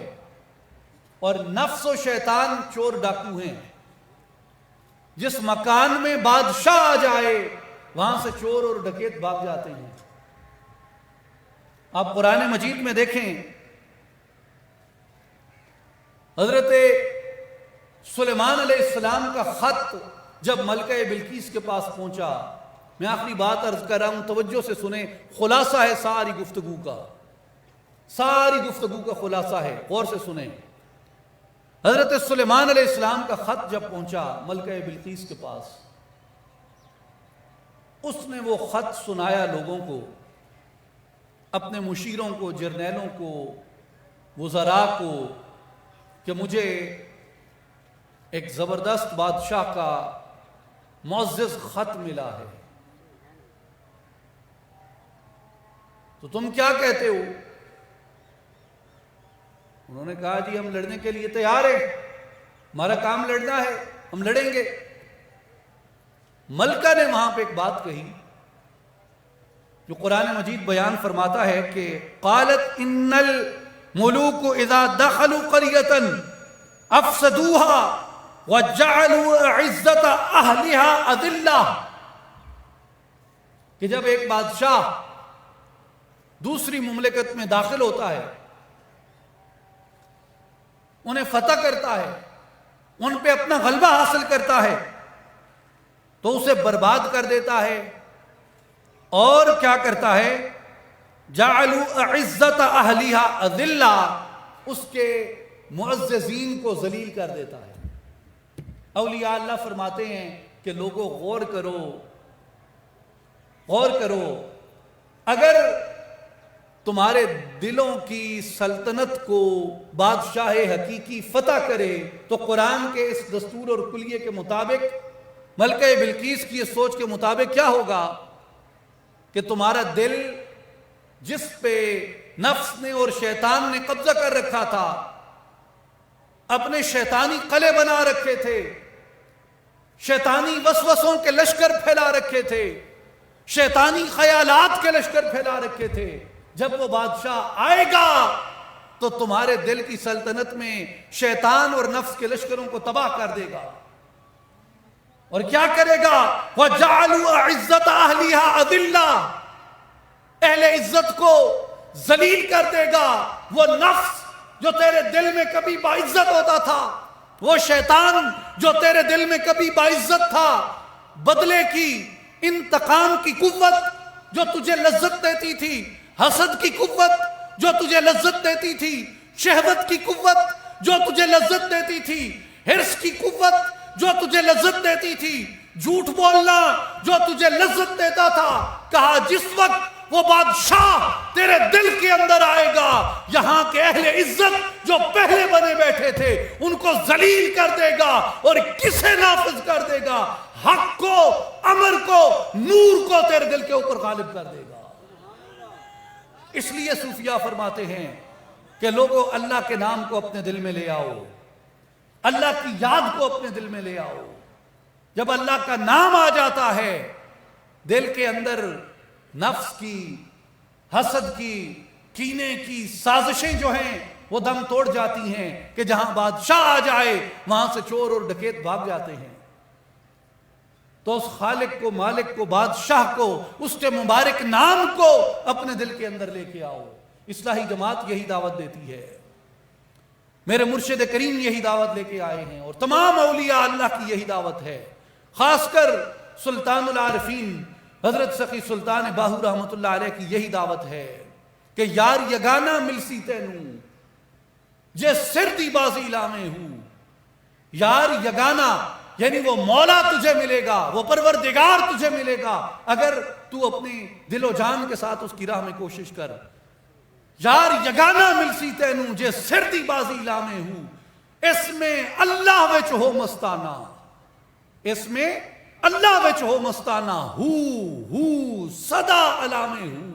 اور نفس و شیطان چور ڈاکو ہیں۔ جس مکان میں بادشاہ آ جائے وہاں سے چور اور ڈکیت بھاگ جاتے ہیں۔ آپ قرآن مجید میں دیکھیں، حضرت سلیمان علیہ السلام کا خط جب ملکہ بلقیس کے پاس پہنچا، میں آخری بات عرض کر رہا ہوں، توجہ سے سنیں، خلاصہ ہے ساری گفتگو کا، ساری گفتگو کا خلاصہ ہے، غور سے سنیں۔ حضرت سلیمان علیہ السلام کا خط جب پہنچا ملکہ بلقیس کے پاس، اس نے وہ خط سنایا لوگوں کو، اپنے مشیروں کو، جرنیلوں کو، وزراء کو، کہ مجھے ایک زبردست بادشاہ کا معزز خط ملا ہے، تو تم کیا کہتے ہو؟ انہوں نے کہا جی ہم لڑنے کے لیے تیار ہیں، ہمارا کام لڑنا ہے، ہم لڑیں گے۔ ملکہ نے وہاں پہ ایک بات کہی جو قرآن مجید بیان فرماتا ہے کہ قالت ان الملوک اذا دخلوا قریة افسدوها وجعلوا عزت اہلها اذلہ، کہ جب ایک بادشاہ دوسری مملکت میں داخل ہوتا ہے، انہیں فتح کرتا ہے، ان پہ اپنا غلبہ حاصل کرتا ہے، تو اسے برباد کر دیتا ہے، اور کیا کرتا ہے؟ جعلوا عزت اہلیہا اذلہ، اس کے معززین کو ذلیل کر دیتا ہے۔ اولیاء اللہ فرماتے ہیں کہ لوگوں غور کرو، غور کرو، اگر تمہارے دلوں کی سلطنت کو بادشاہ حقیقی فتح کرے تو قرآن کے اس دستور اور کلیے کے مطابق، ملکہ بلقیس کی اس سوچ کے مطابق کیا ہوگا کہ تمہارا دل جس پہ نفس نے اور شیطان نے قبضہ کر رکھا تھا، اپنے شیطانی قلعے بنا رکھے تھے، شیطانی وسوسوں کے لشکر پھیلا رکھے تھے، شیطانی خیالات کے لشکر پھیلا رکھے تھے، جب وہ بادشاہ آئے گا تو تمہارے دل کی سلطنت میں شیطان اور نفس کے لشکروں کو تباہ کر دے گا، اور کیا کرے گا؟ وَجَعَلُوا عِزَّةَ أَهْلِهَا أَذِلَّةً، اہل عزت کو ذلیل کر دے گا۔ وہ نفس جو تیرے دل میں کبھی باعزت ہوتا تھا، وہ شیطان جو تیرے دل میں کبھی باعزت تھا، بدلے کی، انتقام کی قوت جو تجھے لذت دیتی تھی، حسد کی قوت جو تجھے لذت دیتی تھی، شہوت کی قوت جو تجھے لذت دیتی تھی، حرص کی قوت جو تجھے لذت دیتی تھی، جھوٹ بولنا جو تجھے لذت دیتا تھا، کہا جس وقت وہ بادشاہ تیرے دل کے اندر آئے گا، یہاں کے اہل عزت جو پہلے بنے بیٹھے تھے ان کو ذلیل کر دے گا، اور کسے نافذ کر دے گا؟ حق کو، امر کو، نور کو تیرے دل کے اوپر غالب کر دے گا۔ اس لیے صوفیاء فرماتے ہیں کہ لوگوں اللہ کے نام کو اپنے دل میں لے آؤ، اللہ کی یاد کو اپنے دل میں لے آؤ۔ جب اللہ کا نام آ جاتا ہے، دل کے اندر نفس کی، حسد کی، کینے کی سازشیں جو ہیں وہ دم توڑ جاتی ہیں کہ جہاں بادشاہ آ جائے وہاں سے چور اور ڈکیت بھاگ جاتے ہیں۔ تو اس خالق کو، مالک کو، بادشاہ کو، اس کے مبارک نام کو اپنے دل کے اندر لے کے آؤ۔ اصلاحی جماعت یہی دعوت دیتی ہے، میرے مرشد کریم یہی دعوت لے کے آئے ہیں، اور تمام اولیاء اللہ کی یہی دعوت ہے۔ خاص کر سلطان العارفین حضرت سخی سلطان باہو رحمت اللہ علیہ کی یہی دعوت ہے کہ یار یگانہ ملسی تینوں جے سردی بازی لامے ہوں۔ یار یگانہ یعنی وہ مولا تجھے ملے گا، وہ پروردگار تجھے ملے گا اگر تو اپنی دل و جان کے ساتھ اس کی راہ میں کوشش کر۔ یار یگانہ ملسی تینوں جے سردی بازی لامے ہوں، اس میں اللہ وچ ہو مستانہ، اس میں اللہ وچ ہو مستانہ، ہو صدا علامے ہوں۔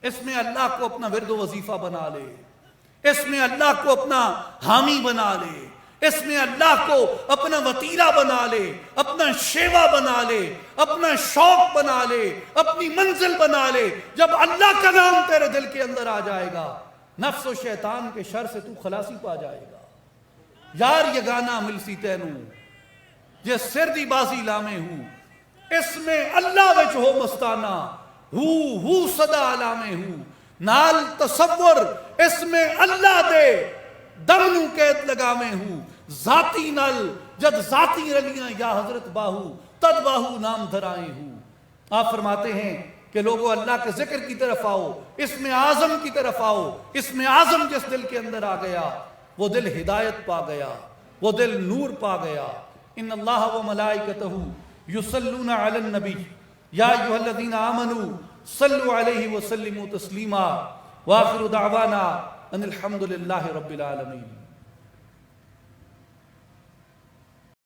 اس میں اللہ کو اپنا ورد و وظیفہ بنا لے، اس میں اللہ کو اپنا حامی بنا لے، اس میں اللہ کو اپنا وطیرہ بنا لے، اپنا شیوا بنا لے، اپنا شوق بنا لے، اپنی منزل بنا لے۔ جب اللہ کا نام تیرے دل کے اندر آ جائے گا، نفس و شیطان کے شر سے تو خلاصی پا جائے گا۔ یار یگانہ ملسی تینوں جے سردی بازی لامے ہوں، اس میں اللہ وچ ہو مستانہ، ہو صدا علامے ہوں۔ نال تصور اس میں اللہ دے دم نو قید لگامے ہوں، ذاتی نل جد ذاتی رلیاں یا حضرت باہو تد باہو نام دھرائیں ہوں۔ آپ فرماتے ہیں کہ لوگوں اللہ کے ذکر کی طرف آؤ، اسم اعظم کی طرف آؤ۔ اسم اعظم جس دل کے اندر آ گیا وہ دل ہدایت پا گیا، وہ دل نور پا گیا۔ ان اللہ و ملائکتہ یصلون علی النبی یا ایھا الذین آمنوا صلوا علیہ وسلموا تسلیما، وآخر دعوانا ان الحمد للہ رب العالمین۔